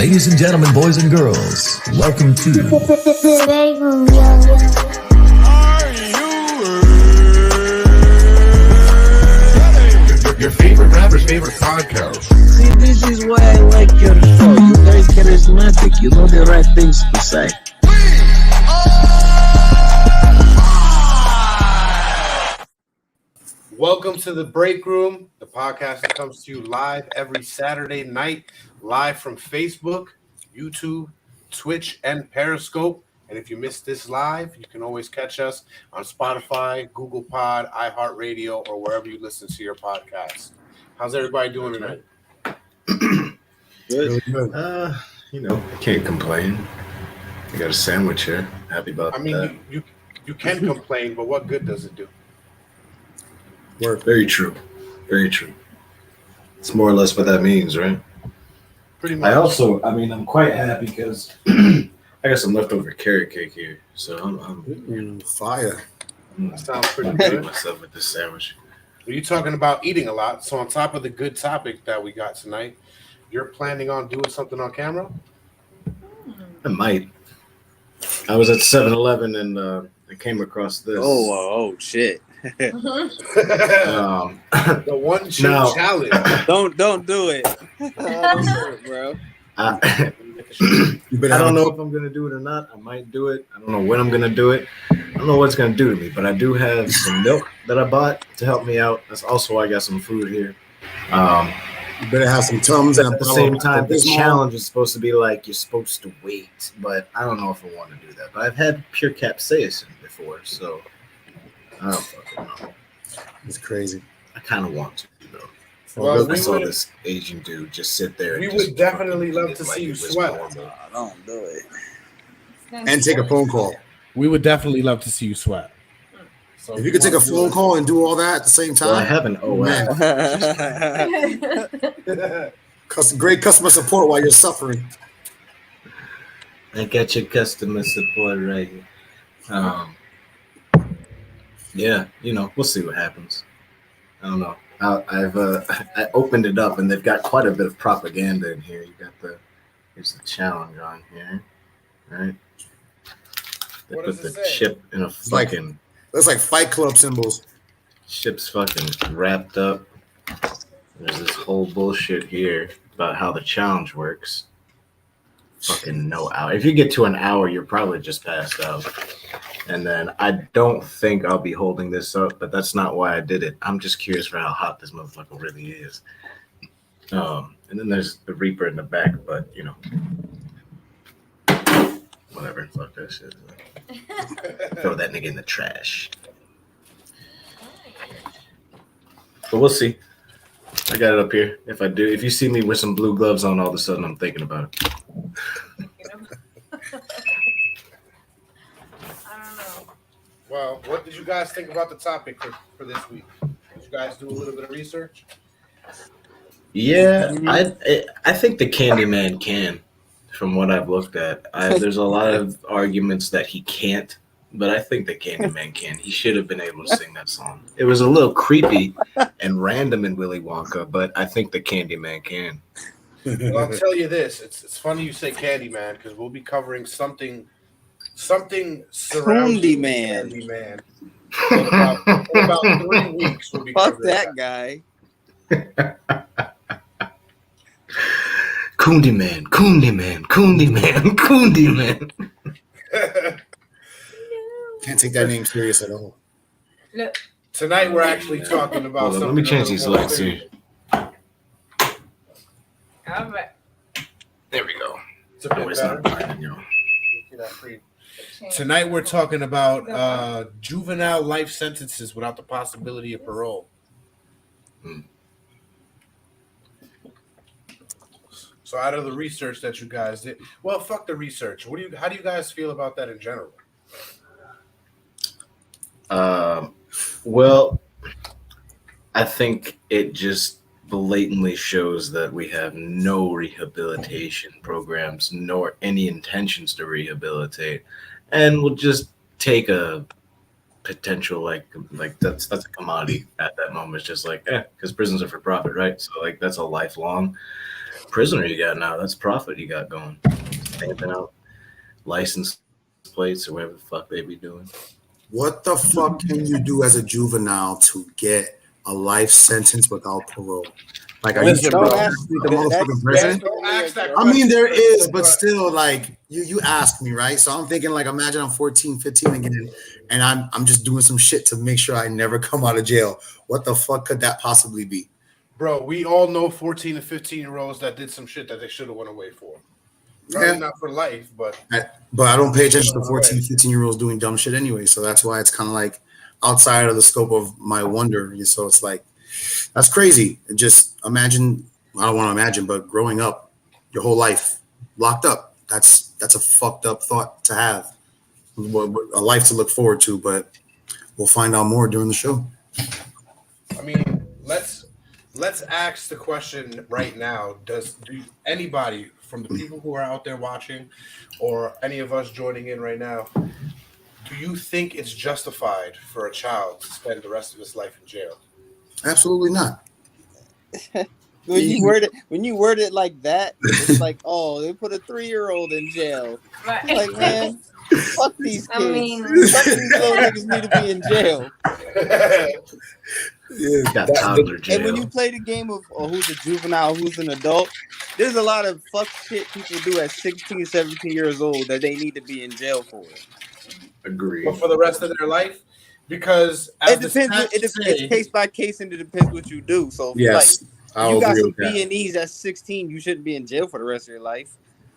Ladies and gentlemen, boys and girls, welcome to your favorite rapper's favorite podcast. See, this is why I like your show. You guys charismatic. You know the right things to say. Welcome to the Break Room, the podcast that comes to you live every Saturday night, live from Facebook, YouTube, Twitch, and Periscope. And if you missed this live, you can always catch us on Spotify, Google Pod, iHeartRadio, or wherever you listen to your podcasts. How's everybody doing tonight? Good. Can't complain. I got a sandwich here. Happy about that. I mean, you can complain, but what good does it do? Very true. Very true. It's more or less what that means, right? Pretty much. I'm quite happy because I got some leftover carrot cake here, so I'm fire. That sounds pretty I'm good. myself with this sandwich. Well, you're talking about eating a lot, so on top of the good topic that we got tonight, you're planning on doing something on camera? I might. I was at 7-Eleven and I came across this. Oh shit! The one chip challenge. Don't do it. Don't do it, bro. I don't know if I'm gonna do it or not. I might do it. I don't know when I'm gonna do it. I don't know what it's gonna do to me, but I do have some milk that I bought to help me out. That's also why I got some food here. You better have some Tums. At the same time, this challenge is supposed to be like you're supposed to wait, but I don't know if I want to do that. But I've had pure capsaicin before, so I don't fucking know. It's crazy. I kind of want to, though. Well, I saw this Asian dude just sit there. We and would definitely love to see you sweat. Don't do it. And take a phone call. We would definitely love to see you sweat. So if you could take a phone call and do all that at the same time. Well, I have an OS. Great customer support while you're suffering. I got your customer support right here. Yeah, we'll see what happens. I don't know. I opened it up and they've got quite a bit of propaganda in here. You got here's the challenge on here, right? They put the chip in a fucking. That's like Fight Club symbols. Chip's fucking wrapped up. There's this whole bullshit here about how the challenge works. Fucking no hour. If you get to an hour, you're probably just passed out. And then I don't think I'll be holding this up, but that's not why I did it. I'm just curious for how hot this motherfucker really is. And then there's the Reaper in the back, but whatever. Fuck that shit. Throw that nigga in the trash. But we'll see. I got it up here. If you see me with some blue gloves on, all of a sudden I'm thinking about it. Well, what did you guys think about the topic for this week? Did you guys do a little bit of research? Yeah, I think the Candyman can, from what I've looked at. There's a lot of arguments that he can't, but I think the Candyman can. He should have been able to sing that song. It was a little creepy and random in Willy Wonka, but I think the Candyman can. Well, I'll tell you this. It's funny you say Candyman because we'll be covering something surrounding Candyman. For about 3 weeks. We'll be Fuck that guy. Candyman. Can't take that name serious at all. Look. Tonight we're actually talking about something. Let me change these lights here. All right. There we go. It's a bit better. Tonight we're talking about juvenile life sentences without the possibility of parole. So out of the research that you guys did, well, fuck the research. How do you guys feel about that in general? Well, I think it just blatantly shows that we have no rehabilitation programs nor any intentions to rehabilitate, and we'll just take a potential like that's a commodity at that moment. It's just like because prisons are for profit, right? So like that's a lifelong. prisoner you got now. That's profit you got going. Stamping out license plates or whatever the fuck they be doing. What the fuck can you do as a juvenile to get a life sentence without parole? Like, are you Listen, supposed bro, to be the motherfucking president? Don't ask that I mean, there question. is, but still, like, you asked me, right? So I'm thinking, like, imagine I'm 14, 15 again, and I'm just doing some shit to make sure I never come out of jail. What the fuck could that possibly be? Bro, we all know 14 and 15-year-olds that did some shit that they should have went away for. Probably Yeah. not for life, but I don't pay attention to 14, 15-year-olds doing dumb shit anyway. So that's why it's kind of like outside of the scope of my wonder. So it's like, that's crazy. Just imagine, I don't want to imagine, but growing up your whole life locked up, that's a fucked up thought to have. A life to look forward to, but we'll find out more during the show. I mean, let's ask the question right now. Do anybody from the people who are out there watching or any of us joining in right now, do you think it's justified for a child to spend the rest of his life in jail? Absolutely not. When you word it like that, it's like, oh, they put a 3-year-old in jail. Right. Like, man, fuck these kids. I mean, Fuck these little niggas need to be in jail. Got toddler jail. And when you play the game of who's a juvenile, who's an adult, there's a lot of fuck shit people do at 16, 17 years old that they need to be in jail for. Agree. But for the rest of their life? Because It depends. It's case by case, and it depends what you do. So if Yes, you got some B&Es at 16, you shouldn't be in jail for the rest of your life.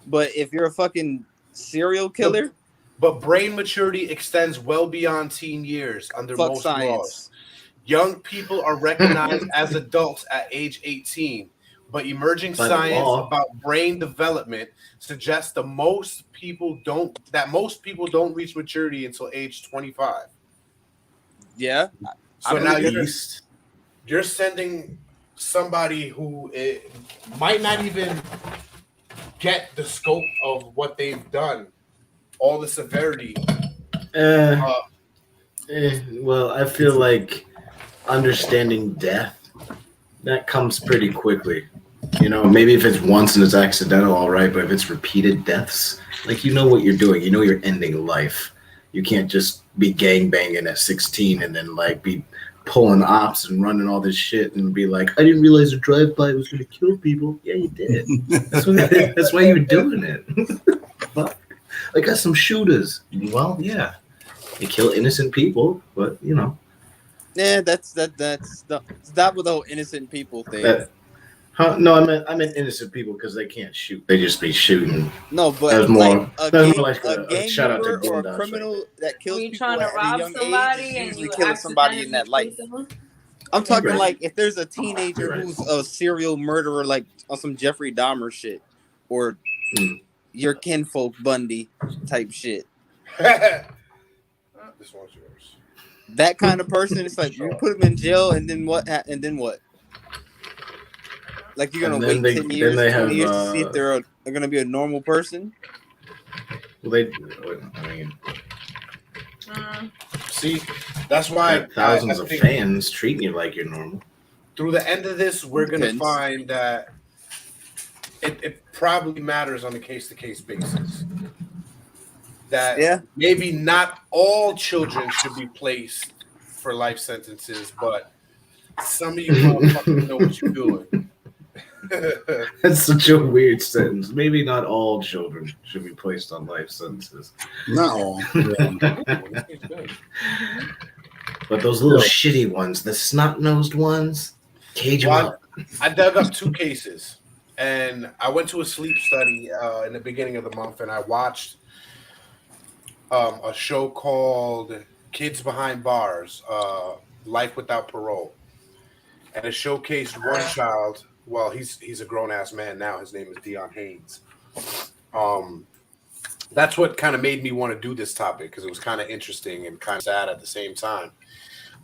But if you're a fucking serial killer, but brain maturity extends well beyond teen years under fuck most science. laws. Young people are recognized as adults at age 18, but emerging By the science law. about brain development suggests that most people don't reach maturity until age 25. Yeah. So I now believe you're sending somebody who might not even get the scope of what they've done, all the severity. Well, I feel like understanding death, that comes pretty quickly. You know, maybe if it's once and it's accidental, all right, but if it's repeated deaths, like, you know what you're doing. You know you're ending life. You can't just be gangbanging at 16 and then, like, be pulling ops and running all this shit and be like, I didn't realize a drive-by was going to kill people. Yeah, you did. That's why you were doing it. Fuck. I got some shooters. Well, yeah. You kill innocent people, but, you know. Yeah, that's stop with the whole innocent people thing. No, I meant innocent people because they can't shoot. They just be shooting. No, but that was more, like a gang shout out to member or a Dion criminal that kills when you're people trying to at a rob young somebody age is and usually you killing somebody in that life. I'm talking Right. like if there's a teenager who's a serial murderer, like on some Jeffrey Dahmer shit, or your kinfolk Bundy type shit. This one's yours. That kind of person, it's like you put them in jail, and then what? And then what? Like you're gonna wait 10 years, 20 years to see if they're gonna be a normal person. Well, See, that's why thousands I of think fans treating you like you're normal. through the end of this, we're gonna find that it probably matters on a case-to-case basis. That maybe not all children should be placed for life sentences, but some of you motherfuckers know what you're doing. That's such a weird sentence. Maybe not all children should be placed on life sentences. Not all. But those little shitty ones, the snot-nosed ones, cage them up. I dug up 2 cases, and I went to a sleep study in the beginning of the month, and I watched a show called Kids Behind Bars, Life Without Parole. And it showcased one child. Well, he's a grown-ass man now. His name is Dion Hayes. That's what kind of made me want to do this topic, because it was kind of interesting and kind of sad at the same time.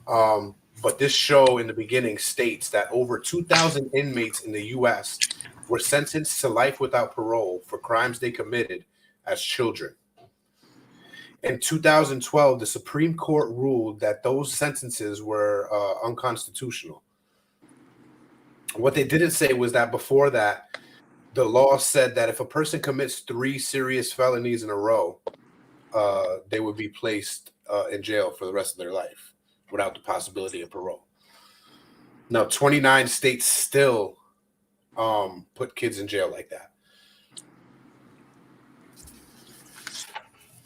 But this show in the beginning states that over 2,000 inmates in the U.S. were sentenced to life without parole for crimes they committed as children. In 2012, the Supreme Court ruled that those sentences were unconstitutional. What they didn't say was that before that, the law said that if a person commits 3 serious felonies in a row, they would be placed in jail for the rest of their life without the possibility of parole. Now, 29 states still put kids in jail like that.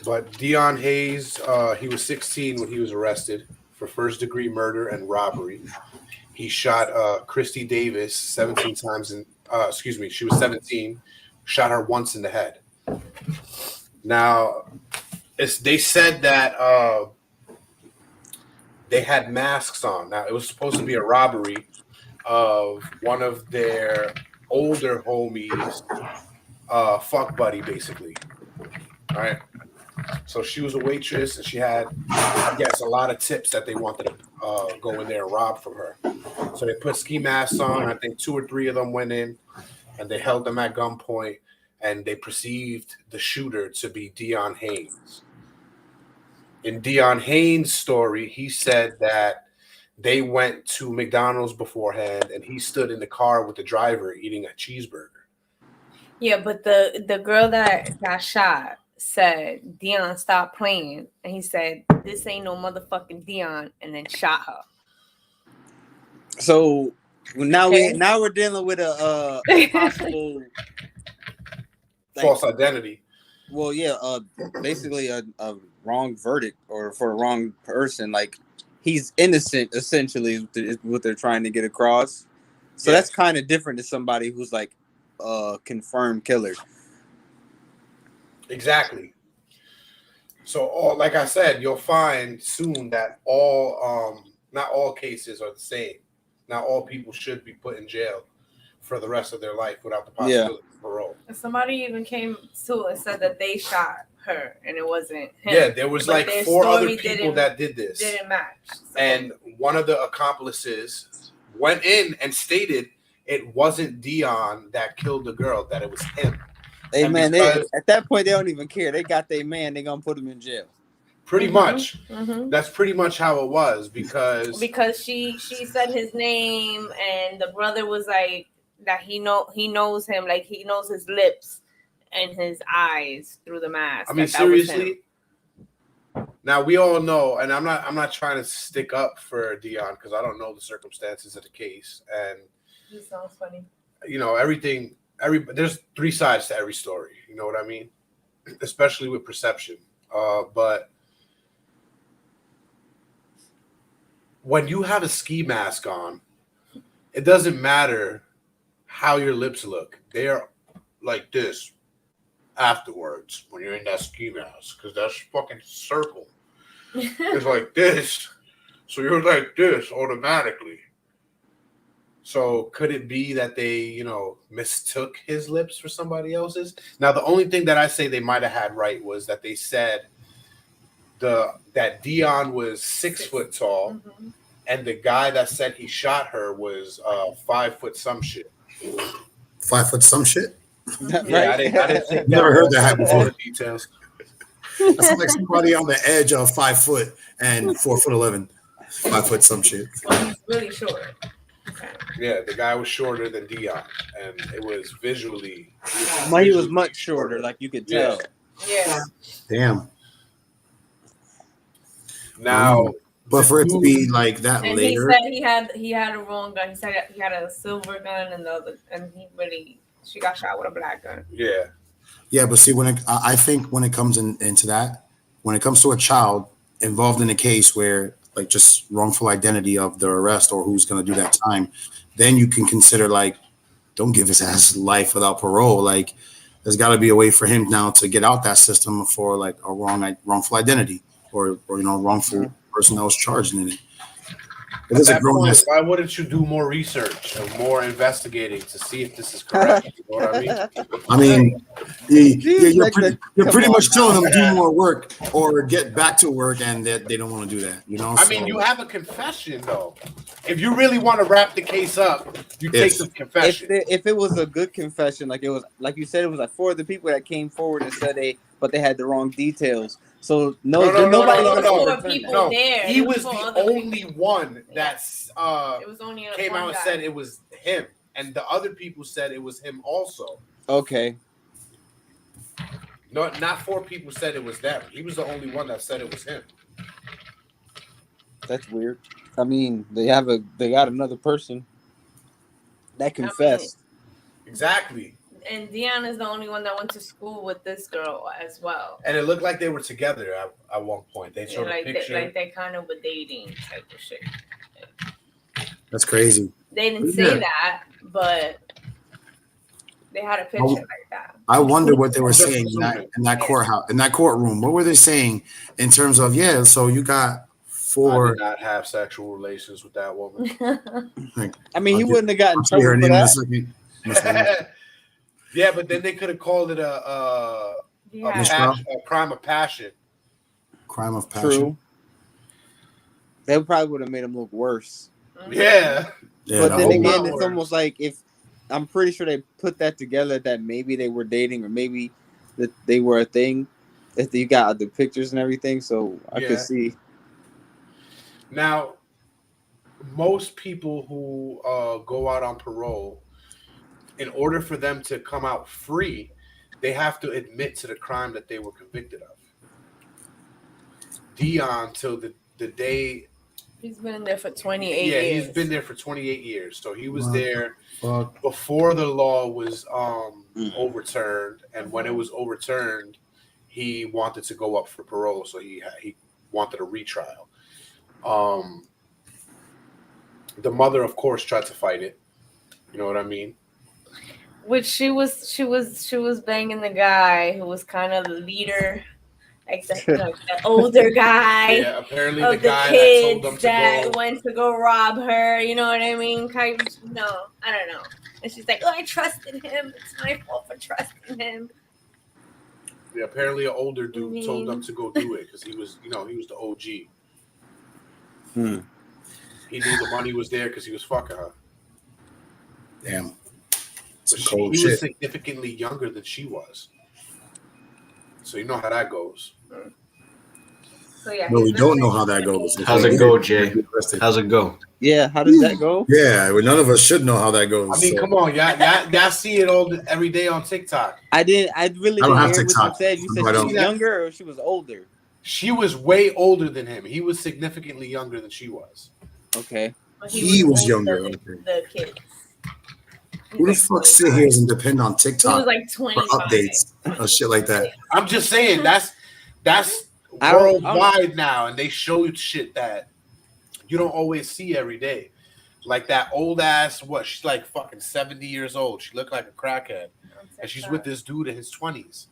But Dion Hayes, he was 16 when he was arrested for first-degree murder and robbery. He shot Christy Davis 17 times she was 17, shot her once in the head. Now, they said that they had masks on. Now, it was supposed to be a robbery of one of their older homies, fuck buddy, basically. All right. So she was a waitress, and she had, I guess, a lot of tips that they wanted to go in there and rob from her. So they put ski masks on. I think 2 or 3 of them went in, and they held them at gunpoint, and they perceived the shooter to be Dion Hayes. In Dion Hayes' story, he said that they went to McDonald's beforehand, and he stood in the car with the driver eating a cheeseburger. Yeah, but the girl that got shot said, Dion, stop playing. And he said, this ain't no motherfucking Dion, and then shot her. So now we're dealing with a possible false identity. Well, yeah, basically a wrong verdict or for a wrong person. Like, he's innocent, essentially, is what they're trying to get across. So that's kind of different to somebody who's like a confirmed killer. Exactly. So, like I said, you'll find soon that not all cases are the same. Not all people should be put in jail for the rest of their life without the possibility of parole. And somebody even came to and said that they shot her, and it wasn't him. Yeah, there was like 4 other people that did this. Didn't match. So. And one of the accomplices went in and stated it wasn't Dion that killed the girl, that it was him. Hey, man, at that point, they don't even care. They got their man. They're going to put him in jail. Pretty much. Mm-hmm. That's pretty much how it was because she said his name, and the brother was like that he knows him, like he knows his lips and his eyes through the mask. I mean, seriously. Now we all know, and I'm not trying to stick up for Dion because I don't know the circumstances of the case, and he sounds funny. You know, there's 3 sides to every story. You know what I mean? Especially with perception. But when you have a ski mask on, it doesn't matter how your lips look. They are like this afterwards when you're in that ski mask because that's fucking circle. It's like this. So you're like this automatically. So could it be that they, mistook his lips for somebody else's? Now, the only thing that I say they might have had right was that they said that Dion was 6 foot tall, mm-hmm. and the guy that said he shot her was 5 foot some shit. 5 foot some shit? Yeah, right? I didn't think never heard that before. The details. That sounds like somebody on the edge of 5 foot and 4'11". 5 foot some shit. He's really short. Okay. Yeah, the guy was shorter than Dion, and it was visually. He was much shorter, like you could tell. Yeah. Damn. Now, but for it to be like that and later, he said he had a wrong gun. He said he had a silver gun, and she got shot with a black gun. Yeah. Yeah, but see, I think when it comes into that, when it comes to a child involved in a case where like just wrongful identity of the arrest or who's going to do that time, then you can consider like, don't give his ass life without parole. Like, there's got to be a way for him now to get out that system for like a wrongful identity or wrongful person that was charged in it. At that point, why wouldn't you do more research or more investigating to see if this is correct? You know what I mean? You're pretty much telling them do more work or get back to work, and they don't want to do that. I mean, you have a confession though. If you really want to wrap the case up, you take the confession. If it was a good confession, like it was, like you said, it was like 4 of the people that came forward and said but they had the wrong details. So nobody. No, he was the only one that came out and said it was him, and the other people said it was him also. Okay. No, not 4 people said it was them. He was the only one that said it was him. That's weird. I mean, they got another person that confessed. Exactly. And Dion is the only one that went to school with this girl as well. And it looked like they were together at one point. They showed a picture. They kind of were dating type of shit. That's crazy. They didn't say that, but they had a picture like that. I wonder what they were saying in that courthouse, in that courtroom. What were they saying in terms of, so you got 4. I did not have sexual relations with that woman. I mean, he wouldn't have gotten trouble for that. Yeah, but then they could have called it a crime of passion. Crime of passion. True. They probably would have made him look worse. Yeah. But then again, it's almost like if I'm pretty sure they put that together that maybe they were dating or maybe that they were a thing. If you got the pictures and everything, so I could see. Now, most people who go out on parole, in order for them to come out free, they have to admit to the crime that they were convicted of. Dion, till the day... He's been there for 28 years. Yeah, he's been there for 28 years. So he was there before the law was overturned. And when it was overturned, he wanted to go up for parole. So he wanted a retrial. The mother, of course, tried to fight it. You know what I mean? Which she was banging the guy who was kind of the leader, like the older guy. Yeah, apparently of the guy kids that told them that went to go rob her. You know what I mean? I don't know. And she's like, "Oh, I trusted him. It's my fault for trusting him." Yeah, apparently an older dude told them to go do it because he was the OG. He knew the money was there because he was fucking her. Damn. He was significantly younger than she was. So you know how that goes. So yeah, no, we don't know how that goes. How's it go, Jay? How's it go? Yeah, how does that go? Yeah, well, none of us should know how that goes. I mean, come on, y'all see it every day on TikTok. I really didn't hear what you said. You said she was younger or she was older? She was way older than him. He was significantly younger than she was. Okay. He was younger. The kids. Who the fuck sit here and depend on TikTok he was like 25. for updates or shit like that? I'm just saying that's worldwide now, and they show you shit that you don't always see every day. Like that old ass, she's like fucking 70 years old. She looked like a crackhead, and she's with this dude in his 20s.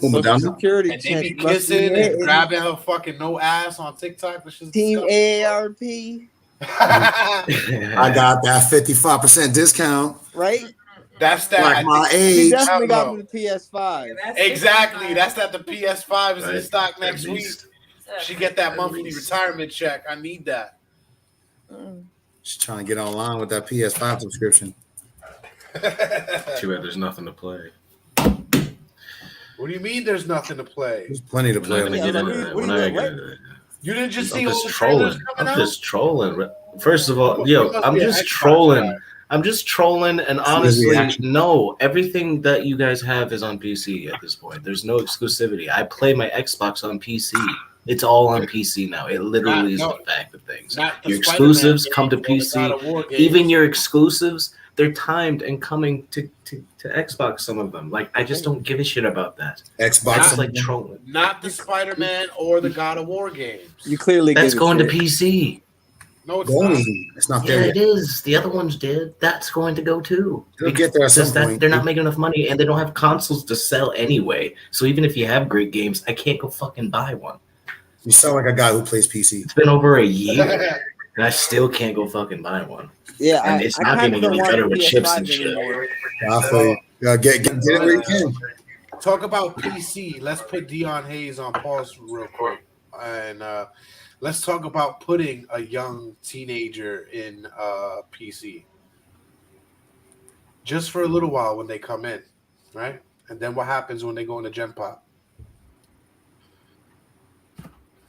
Social security and they be kissing and grabbing her fucking no ass on TikTok. Team AARP. I got that 55% discount. Right? That's that. Like my age. He definitely got me the PS5. Exactly. That's that the PS5 is in stock next week. She get that monthly retirement check. I need that. She's trying to get online with that PS5 subscription. Too bad there's nothing to play. What do you mean there's nothing to play? There's plenty to play. You didn't just see I'm all the trolling. I'm just trolling. First of all, I'm just trolling. I'm just trolling, and honestly, no, everything that you guys have is on PC at this point. There's no exclusivity. I play my Xbox on PC. It's all on PC now. It literally is the fact of things. Your exclusives come to PC. Even your exclusives, they're timed and coming to Xbox, some of them. Like, I just don't give a shit about that. Xbox, like trolling. Not the Spider-Man or the God of War games. You clearly that's going to PC. No, it's not. It's not there. Yeah, it is. The other ones did. That's going to go too. They'll get there at some point. They're not making enough money, and they don't have consoles to sell anyway. So even if you have great games, I can't go fucking buy one. You sound like a guy who plays PC. It's been over a year, and I still can't go fucking buy one. Yeah, and it's not getting any better with chips and shit. Get it where you can. Talk about PC. Let's put Dion Hayes on pause real quick, and let's talk about putting a young teenager in PC just for a little while when they come in, right? And then what happens when they go into Gen Pop?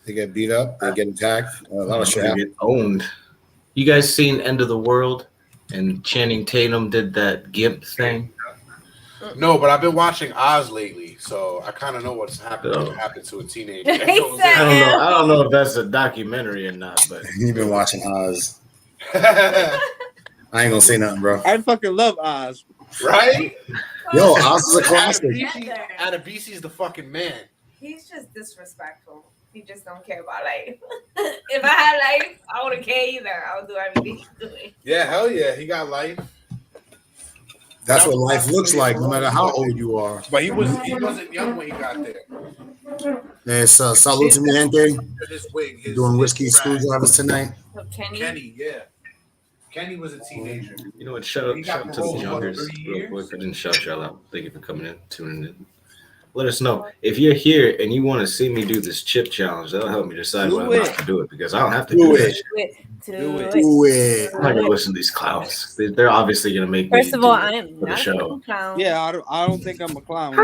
They get beat up. They get attacked. A lot of shit happens. Get owned. You guys seen End of the World? And Channing Tatum did that GIMP thing. No, but I've been watching Oz lately, so I kind of know what's happened to a teenager. That goes in. I don't know if that's a documentary or not, but You've been watching Oz. I ain't gonna say nothing, bro. I fucking love Oz. Right? Yo, Oz is a classic. Adebisi's the fucking man. He's just disrespectful. He just don't care about life. If I had life, I wouldn't care either. I would do everything he's doing. Yeah, hell yeah, he got life. That's what life looks like, no matter how old you are. But he wasn't young when he got there. Yes, salute to mi gente. His wig, Doing whiskey screwdrivers tonight. So Kenny, yeah. Kenny was a teenager. you know what? Shout out to the parole, youngers what, 30 real quick. years? I didn't shout y'all out. Thank you for coming in, tuning in. Let us know if you're here and you want to see me do this chip challenge. That'll help me decide whether or not to do it because I don't have to do it. Do it. I'm not gonna listen to these clowns. They're obviously gonna make First me of all, do I it am for the not show. a clown. Yeah, I don't think I'm a clown.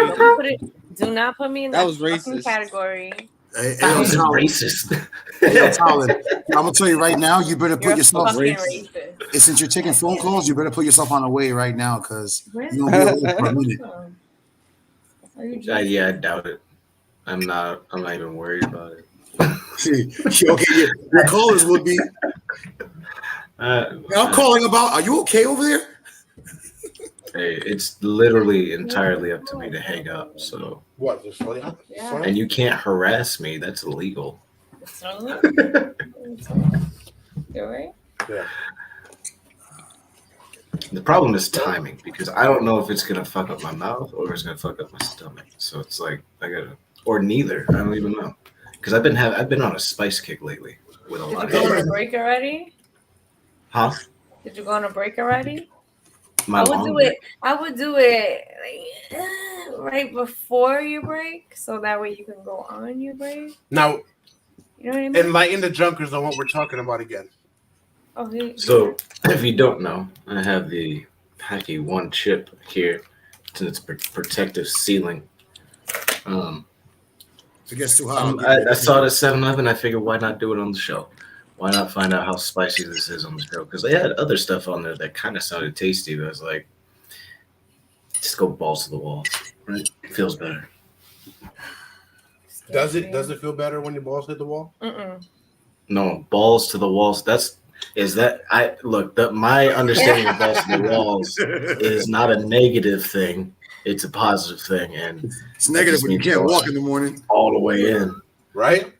Do not put me in That that was fucking racist. category. Hey, That was Colin. racist. Hey, Colin, I'm gonna tell you right now. You better You're put a yourself. fucking racist. Since you're taking phone calls, you better put yourself on the way right now, because Where's you're gonna be away for a minute. Yeah, I doubt it. I'm not even worried about it. Okay, your callers would be. I'm calling about. Are you okay over there? Hey, it's literally entirely up to me to hang up. So What? Just slow down? Yeah. and you can't harass me. That's illegal. You're right. Yeah. The problem is timing because I don't know if it's gonna fuck up my mouth or it's gonna fuck up my stomach. So it's like I gotta, or neither. I don't even know because I've been on a spice kick lately with a Did lot you of go on shit. a break already? Huh? Did you go on a break already? My long I would do it like, right before your break, so that way you can go on your break. Now, You know what I mean? enlighten the junkers on what we're talking about again. Oh, So, if you don't know, I have the Packy One chip here to its protective sealing. If it gets too hot, I saw it at 7-Eleven. I figured, why not do it on the show? Why not find out how spicy this is on the show? Because they had other stuff on there that kind of sounded tasty. But I was like, just go balls to the walls. Right? It feels better. Does it feel better when your balls hit the wall? No, balls to the walls. My understanding of balls to the walls is not a negative thing. It's a positive thing, and it's negative when you can't walk in the morning. All the way in, right?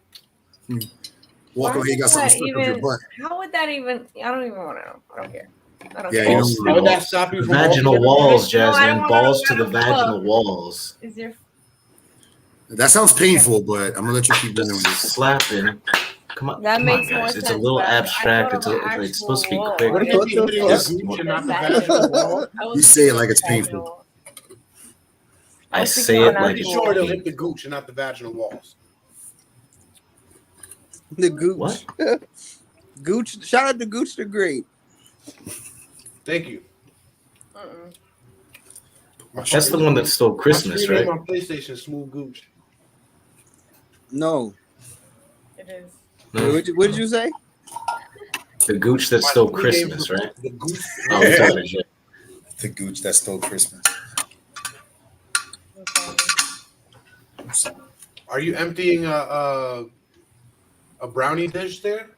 Walk away, you got something stuck up your butt. How would that even? I don't even want to know. I don't care. I don't Yeah, care. how would that stop you from vaginal walls, No, I don't Jasmine? wanna Balls know to the how to vaginal fuck. walls. Is there? That sounds painful, but I'm gonna let you keep going with this. Slapping. Come on, That makes more guys. sense. It's a little but I abstract. thought of an It's supposed to be actual quick. wall. What if you're hitting the gooch and not the vaginal wall? You say it like it's painful. I say it like it's Sure, they'll hit the gooch and not the vaginal walls. The Gooch. What? Gooch. Shout out to Gooch the Great. Thank you. That's the one that stole Christmas, right? My PlayStation, Smooth Gooch. No. It is. No. What did you say? The gooch that stole Christmas, right? The gooch. Oh, yeah. The gooch that stole Christmas. Are you emptying a brownie dish there?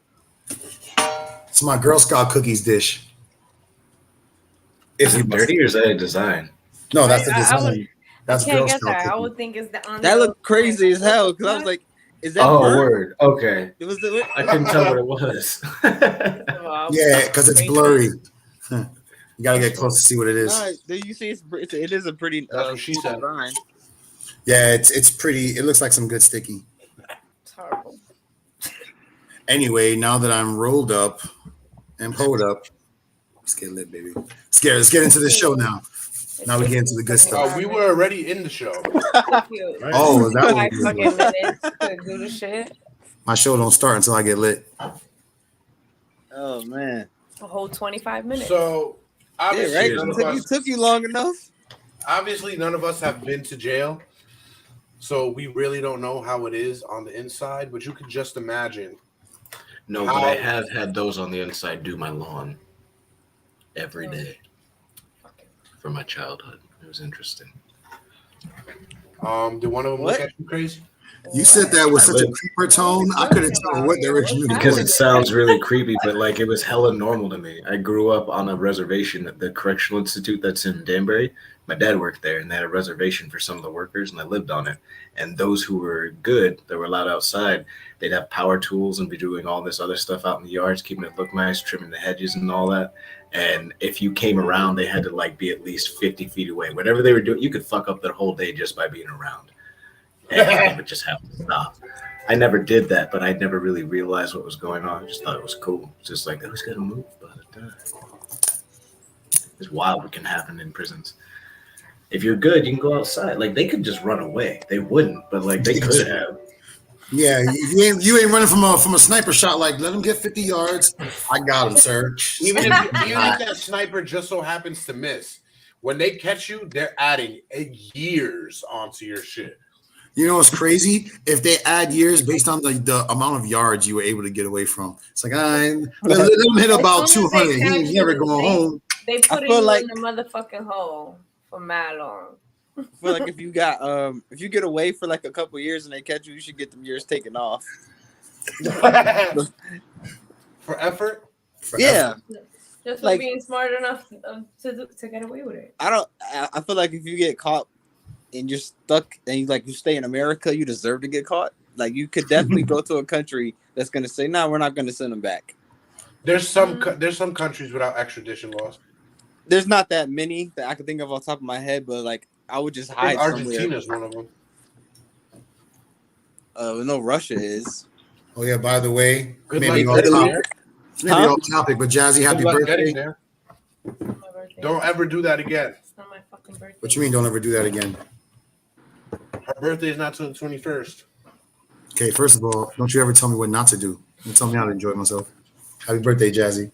It's my Girl Scout cookies dish. Is it dirty or is that a design? No, that's the I design. That's can't Girl get Scout that. I cookie. would think it's the That looked crazy as hell because I was like, "Is that Oh, burnt?" word. Okay. It was the. I couldn't tell what it was. Yeah, because it's blurry. You gotta get close to see what it is. Nah, do you see? It is a pretty. That's what she said. Design. Yeah, it's pretty. It looks like some good sticky. It's horrible. Anyway, now that I'm rolled up and pulled up, let's get lit, baby. Let's get into the show now. Now we get into the good stuff. Oh, we were already in the show. Oh, is that Five what fucking minutes to do the shit. my show don't start until I get lit. Oh man. A whole 25 minutes. So obviously, Yeah, none of right. It us, took you long enough. obviously none of us have been to jail, so we really don't know how it is on the inside. But you could just imagine. No, but I have had those on the inside do my lawn every day for my childhood. It was interesting. Did one of them look at you crazy? You said that with I such a lived- creeper tone. I couldn't tell what direction you were Because going. it sounds really creepy, but like it was hella normal to me. I grew up on a reservation at the Correctional Institute that's in Danbury. My dad worked there, and they had a reservation for some of the workers, and I lived on it. And those who were good, that were allowed outside, they'd have power tools and be doing all this other stuff out in the yards, keeping it look nice, trimming the hedges and all that. And if you came around, they had to like be at least 50 feet away. Whatever they were doing, you could fuck up their whole day just by being around. And they would just have to stop. I never did that, but I never really realized what was going on. I just thought it was cool. It's just like, who's gonna move? But it's wild what can happen in prisons. If you're good, you can go outside. Like they could just run away. They wouldn't, but like they could have. Yeah, you ain't running from a sniper shot. Like, let him get 50 yards. I got him, sir. Even if that sniper just so happens to miss, when they catch you, they're adding years onto your shit. You know what's crazy? If they add years based on the amount of yards you were able to get away from, it's like let him hit about 200. He ain't never going home. They put you in the motherfucking hole for mad long. I feel like if you get away for like a couple years and they catch you, you should get them years taken off. For effort? Yeah. Just for being smart enough to get away with it. I feel like if you get caught and you're stuck and you stay in America, you deserve to get caught. Like you could definitely go to a country that's going to say, "No, we're not going to send them back." There's some countries without extradition laws. There's not that many that I can think of off the top of my head, but like I would just hide Argentina's somewhere. one of them. No, Russia is. Oh yeah, by the way, Good maybe luck off topic, but Jazzy, happy birthday. Don't ever do that again. It's not my fucking birthday. What you mean don't ever do that again? Her birthday is not till the 21st. Okay, first of all, don't you ever tell me what not to do. You tell me how to enjoy myself. Happy birthday, Jazzy.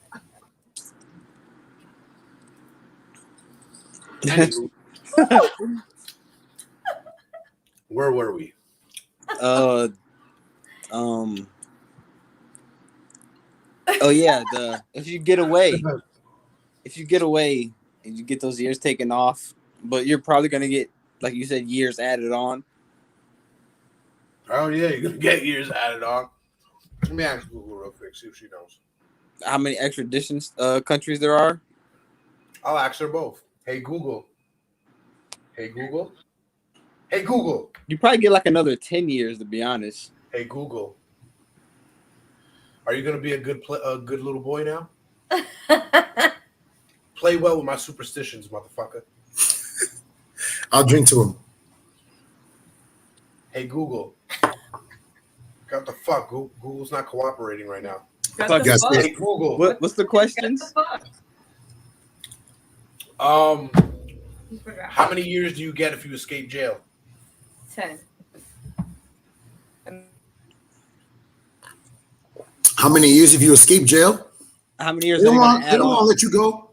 Where were we? Oh yeah, if you get away and you get those years taken off, but you're probably gonna get, like you said, years added on. Oh yeah, you're gonna get years added on. Let me ask Google real quick, see if she knows. How many extradition countries there are? I'll ask her both. Hey Google. Hey Google. Hey Google. You probably get like another 10 years, to be honest. Hey Google. Are you gonna be a good little boy now? Play well with my superstitions, motherfucker. I'll drink to him. Hey Google. What the fuck? Google's not cooperating right now. Yes, Hey Google. What's the questions? How many years do you get if you escape jail? 10. How many years if you escape jail? How many years? They don't want to let you go.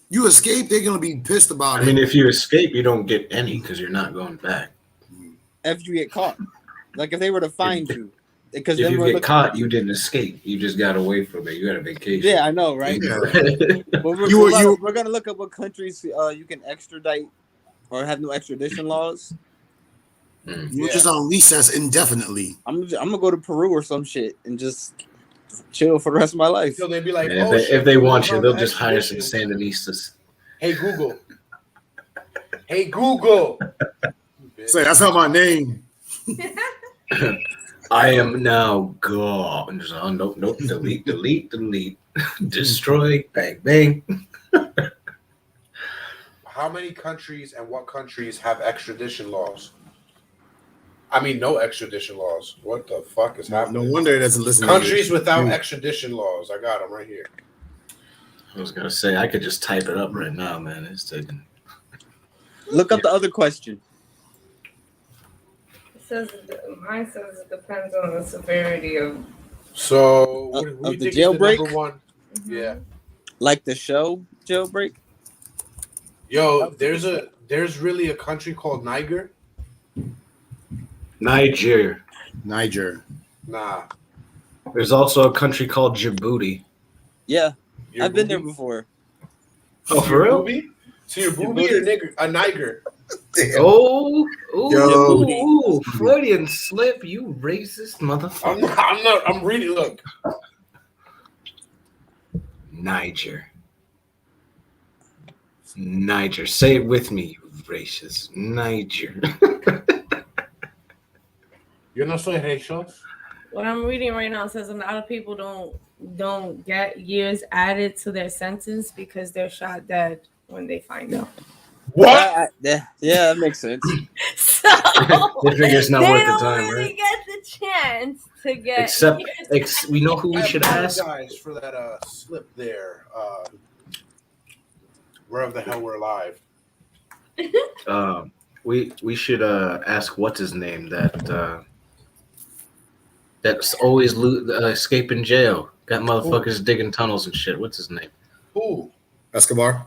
You escape, they're gonna be pissed about it. I mean, if you escape, you don't get any because you're not going back. If you get caught, like if they were to find you, because if you get caught, you didn't escape. You just got away from it. You got a vacation. Yeah, I know, right? Yeah. We're gonna look up what countries you can extradite or have no extradition laws. You're just on recess indefinitely. I'm gonna go to Peru or some shit and just chill for the rest of my life. So they'd be like, and if they want you, they'll just hire some Sandinistas. Hey Google. Hey Google. Say that's not my name. I am now gone. Nope, delete, destroy, bang, bang. How many countries and what countries have extradition laws? I mean, no extradition laws. What the fuck is happening? No wonder it doesn't listen. Countries without extradition laws. I got them right here. I was gonna say I could just type it up right now, man. It's taking. Look up the other question. Mine says it depends on the severity of. So, what do you the think jailbreak? is the number one? Mm-hmm. Yeah. Like the show Jailbreak? Yo, there's really a country called Niger. Niger. Nah. There's also a country called Djibouti. Yeah, Your I've been there booby? before. Oh, for real? Booby? So you're booby or nigger? A niger. Oh, Freudian slip, you racist motherfucker. I'm not. I'm reading. Look. Niger. Say it with me, you racist. Niger. Yo no soy racist. What I'm reading right now says a lot of people don't get years added to their sentence because they're shot dead when they find out. What? Yeah, that makes sense. So They figure it's not they worth the don't time, really right? get the chance to get. Except we know who we should ask. Apologize for that slip there. Wherever the hell we're live. We should ask what's his name that's always escaping jail. Got motherfuckers digging tunnels and shit. What's his name? Who? Escobar.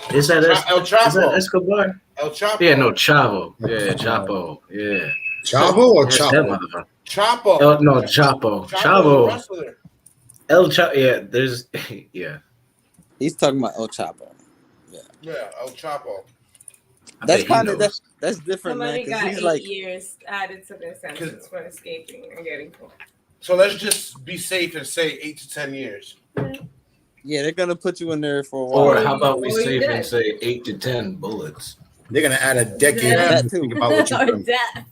El Chapo. Is that Escobar? El Chapo. Yeah, no, Chavo. Yeah, Chapo. Yeah. Chavo or That's that Chapo? motherfucker. Chapo. No, Chapo. Chavo. El Chapo. Yeah, there's. Yeah. He's talking about El Chapo. Yeah, El Chapo. That's kind of that's different, Somebody man. got He's 8 like, years added to their sentence for escaping and getting caught. So let's just be safe and say 8 to 10 years. yeah, they're gonna put you in there for a while. Or how about we Or you save and dead. say 8 to 10 bullets? They're gonna add a decade Yeah. to think about what you've Or done. death.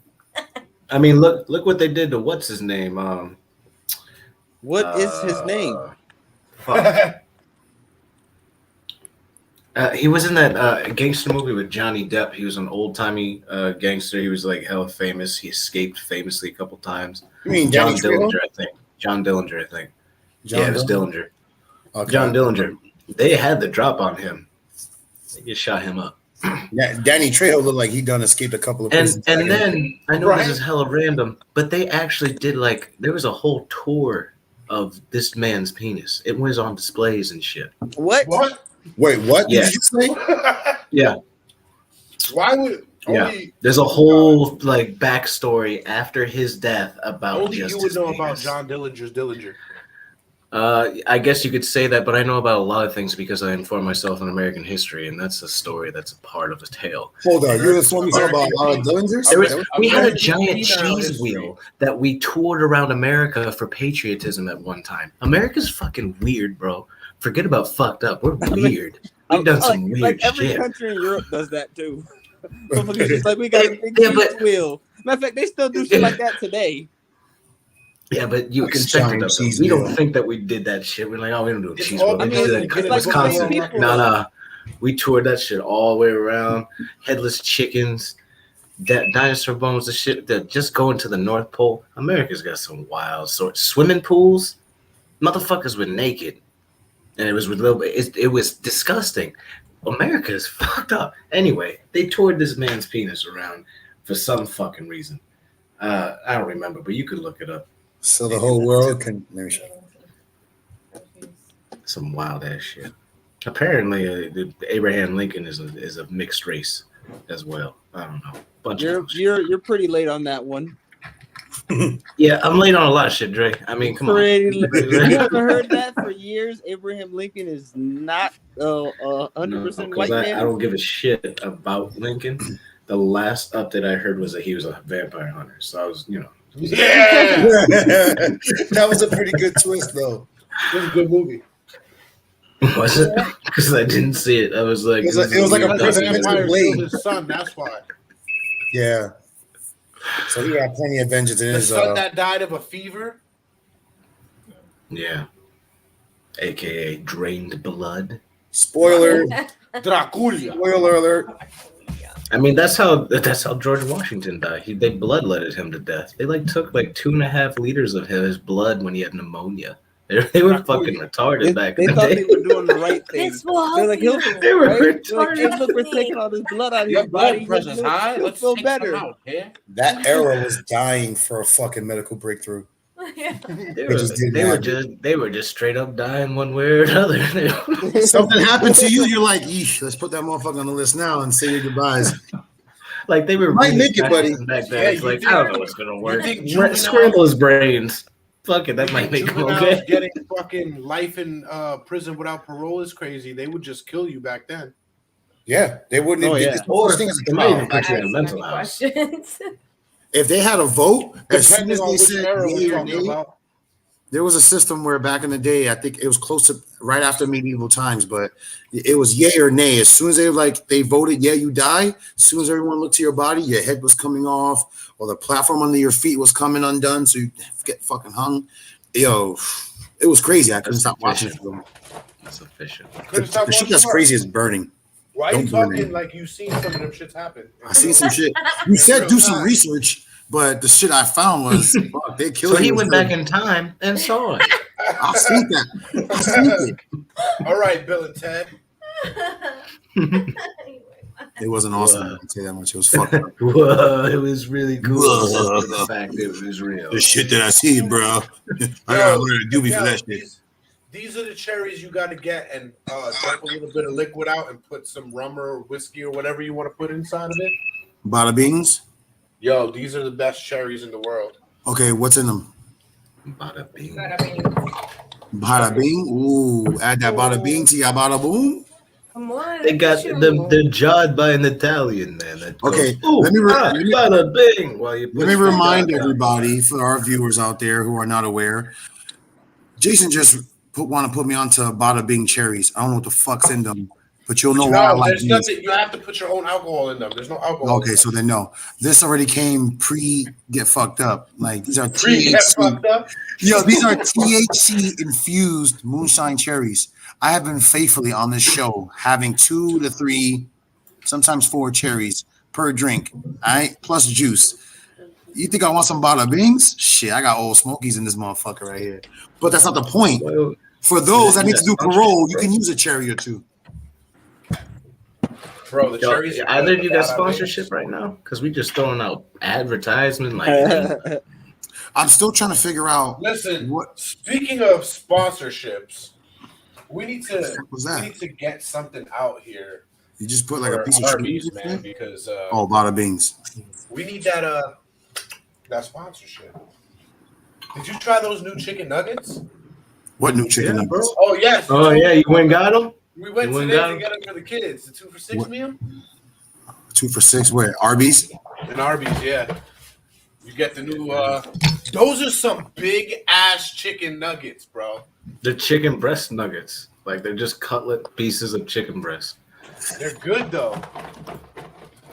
I mean, look what they did to what's his name? What is his name? Fuck. He was in that gangster movie with Johnny Depp. He was an old-timey gangster. He was like hella famous. He escaped famously a couple times. You mean John Danny Trejo? Dillinger, I think. John Dillinger, I think. John Yeah, it was Dillinger? Dillinger. Okay. John Dillinger. They had the drop on him. They just shot him up. Yeah, Danny Trejo looked like he done escaped a couple of And prisons. then I know Right. this is hella random, but they actually did there was a whole tour of this man's penis. It was on displays and shit. What? What? Wait, what Yeah. did you say? Yeah. Why would Yeah. only There's a whole backstory after his death about only just you would his know about penis. John Dillinger's Dillinger? I guess you could say that, but I know about a lot of things because I inform myself in American history, and that's a story that's a part of a tale. Hold on, you informed me something about a lot of Dillingers? We had a American giant Juvenile cheese history. wheel that we toured around America for patriotism at one time. America's fucking weird, bro. Forget about fucked up. We're weird. We've done some weird like every shit. country in Europe does that too. Motherfuckers just like we got a big Yeah, cheese but- wheel. Matter of fact, they still do shit like that today. Yeah, but you Fucking expect it giant of us. cheese We wheel. don't think that we did that shit. We're like, oh, we don't do a It's cheese all wheel. We because did it's that in like the Wisconsin. same people. Nah. We toured that shit all the way around. Headless chickens, dinosaur bones, the shit that just going to the North Pole. America's got some wild sorts. Swimming pools, motherfuckers were naked, and it was with little. It was disgusting. America is fucked up. Anyway, they toured this man's penis around for some fucking reason. I don't remember, but you could look it up. So the whole world can. Let me show you. Some wild ass shit. Apparently, Abraham Lincoln is a mixed race as well. I don't know. Bunch of You're pretty late on that one. yeah, I'm late on a lot of shit, Dre. I mean, come Pretty on. late. You haven't heard that for years. Abraham Lincoln is not 100% white I man. don't give a shit about Lincoln. The last update I heard was that he was a vampire hunter. So I was, Yeah, That was a pretty good twist, though. it was a good movie. was it? Because I didn't see it. I was like, It was like a Because prison the Vince vampire Blade. killed his son. That's why. Yeah. So he had plenty of vengeance in The his. son that died of a fever. Yeah. AKA drained blood. Spoiler! Dracula. Spoiler alert! I mean, that's how George Washington died. They bloodletted him to death. They took 2.5 liters of his blood when he had pneumia. They were fucking retarded back They in the thought day. they were doing the right thing. This will They're like, he'll They were right? They're like, retarded. hey, look, we're taking all this blood out of Your his body. blood pressure's high. He'll Let's feel take better. some out. Yeah. That era was dying for a fucking medical breakthrough. They were just straight up dying one way or another. Something happened to you, you're like, eesh, let's put that motherfucker on the list now and say your goodbyes. They were Might really make it, buddy. fast back then. Yeah, It's you like, think- I don't know what's gonna work. think Juvenile- Scramble his brains. Fuck it, that might make him Juveniles okay. getting fucking life in prison without parole is crazy. They would just kill you back then. Yeah, they wouldn't. Oh, There's yeah. no such thing as a They might even trial. put you in a Asking mental any house. questions. If they had a vote, as soon Depending as on they which said era we're yay or talking nay, about. there was a system where back in the day, I think it was close to right after medieval times, but it was yay or nay. As soon as they voted, yeah, you die. As soon as everyone looked to your body, your head was coming off, or the platform under your feet was coming undone, so you get fucking hung. Yo, it was crazy. I couldn't stop watching it. That's efficient. Couldn't stop The shit watching that's what? crazy is burning. Why are you Don't burn talking it. like you've seen some of them shits happen? I seen some shit. You said do some research, but the shit I found was fuck, they killed So he you. went back in time and saw it. I seen that. I seen it. All right, Bill and Ted. It wasn't awesome. I can say that much. It was fucked up. Whoa, it was really cool. Whoa. The fact it was real. The shit that I seen, bro. I gotta learn to do me for that shit. These are the cherries you got to get and dump a little bit of liquid out and put some rum or whiskey or whatever you want to put inside of it. Bada bings. Yo, these are the best cherries in the world. Okay, what's in them? Bada bing. Bada bing. Ooh, add that bada bing to your bada boom. Come on. They got they're jarred by an Italian man. That goes, Okay, "Ooh, let me bada bing. While you Let me remind everybody, for our viewers out there who are not aware, Jason just want to put me onto Bada Bing cherries. I don't know what the fuck's in them, but you'll know why I No, like there's these. nothing. You have to put your own alcohol in them. There's no alcohol. Okay, so then no. This already came get fucked up. Like these are Get fucked up. Yo, these are THC infused moonshine cherries. I have been faithfully on this show having 2 to 3, sometimes 4 cherries per drink. All right, plus juice. You think I want some Bada Bings? Shit, I got old Smokies in this motherfucker right here. But that's not the point. For those that need to do parole, you can use a cherry or two. Bro, the cherries. Either of you got sponsorship right now? Because we just throwing out advertisement like. I'm still trying to figure out. Listen, speaking of sponsorships, we need to get something out here. You just put like a piece of Arby's, man, because Bada Bings. we need that sponsorship. Did you try those new chicken nuggets? What new chicken nuggets? Oh yes. Oh yeah, you went and got them? We went today to get them for the kids. The 2 for $6 meal. 2 for $6. Where? Arby's? In Arby's, yeah. You get the new. Those are some big ass chicken nuggets, bro. The chicken breast nuggets, like they're just cutlet pieces of chicken breast. They're good though.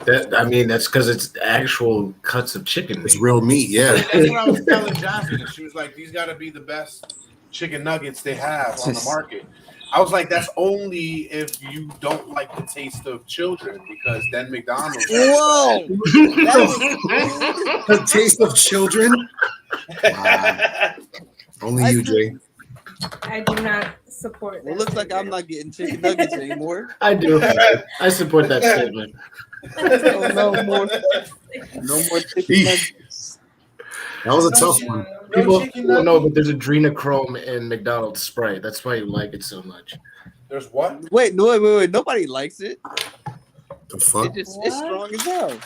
That's because it's actual cuts of chicken. It's real meat, yeah. That's what I was telling Jasmine. She was like, "These got to be the best chicken nuggets they have on the market." I was like, "That's only if you don't like the taste of children, because then McDonald's." Whoa! The taste of children. Wow. Only you, Jay. I do not support that. It looks like I'm not getting chicken nuggets anymore. I do. I support that statement. No more chicken nuggets. That was a tough one. People know that there's adrenochrome in McDonald's Sprite. That's why you like it so much. There's what? Wait. Nobody likes it. The fuck? It's strong as hell.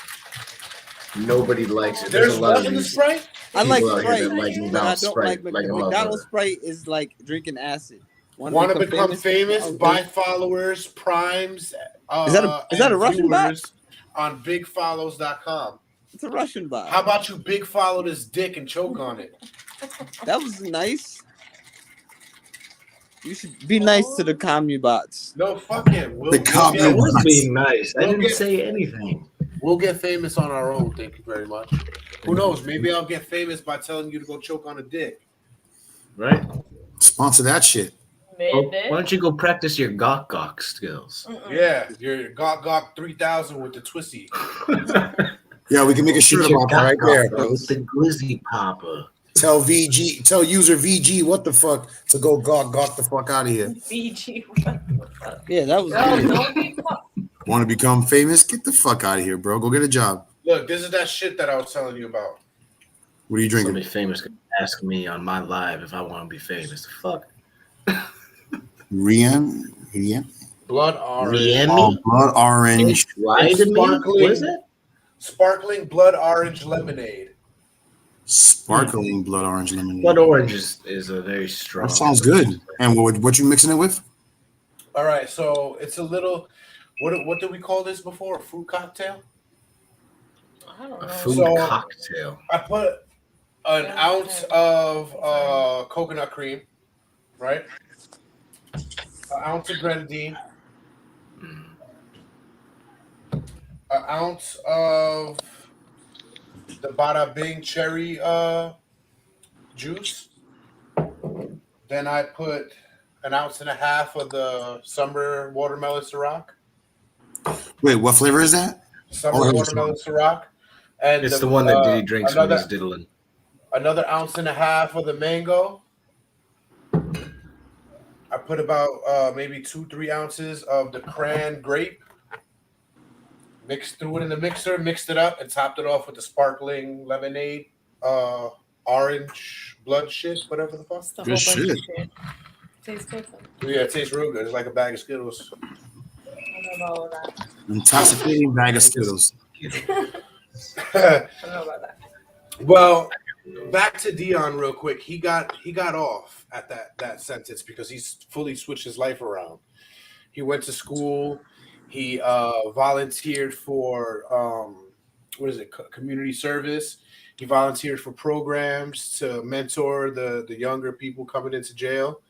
Nobody likes it. There's a lot what of in the these Sprite? I like people out here Sprite, that like but I McDonald's don't Sprite. like Like a McDonald's motherfucker. Sprite is like drinking acid. Want to become famous? Okay. Buy followers, primes. Is that a Russian bot? viewers on bigfollows.com. It's a Russian bot. How about you big follow this dick and choke on it? That was nice. You should be nice to the commie bots. No, fuck him. I was being nice. I didn't say anything. We'll get famous on our own. Thank you very much. Who knows? Maybe I'll get famous by telling you to go choke on a dick. Right? Sponsor that shit. Why don't you go practice your gawk skills? Yeah, your Gok 3000 with the twisty. Yeah, we can make a shirt about that right there. With the glizzy popper. Tell user VG what the fuck to go gawk the fuck out of here. VG. Yeah, that was good. Want to become famous? Get the fuck out of here, bro. Go get a job. Look, this is that shit that I was telling you about. What are you drinking? Somebody famous could ask me on my live if I want to be famous. The fuck? Rian? Blood orange. Oh, blood orange. What is it? Sparkling blood orange lemonade. Sparkling blood orange lemonade. Blood orange is a very strong. That sounds good. And what you mixing it with? All right, so it's a little. What did we call this before? A fruit cocktail? I don't A know. food So- cocktail. I put an ounce of coconut cream, right? An ounce of grenadine, Mm. an ounce of the Bada Bing cherry juice. Then I put an ounce and a half of the summer watermelon Ciroc. Wait, what flavor is that? Summer Oh, watermelon Ciroc. And It's the one that Diddy drinks when another he's diddling. another ounce and a half of the mango. I put about maybe 2-3 ounces of the cran grape. Threw it in the mixer, mixed it up, and topped it off with the sparkling lemonade, orange blood shit, whatever the fuck. It's a Good whole bunch of shit. shit. Tastes good. Though. Yeah, it tastes real good. It's like a bag of Skittles. I don't know about that. Intoxicating bag of Skittles. I don't know about that. Well, back to Dion real quick. He got off at that sentence because he's fully switched his life around. He went to school. He volunteered for community service. He volunteered for programs to mentor the younger people coming into jail,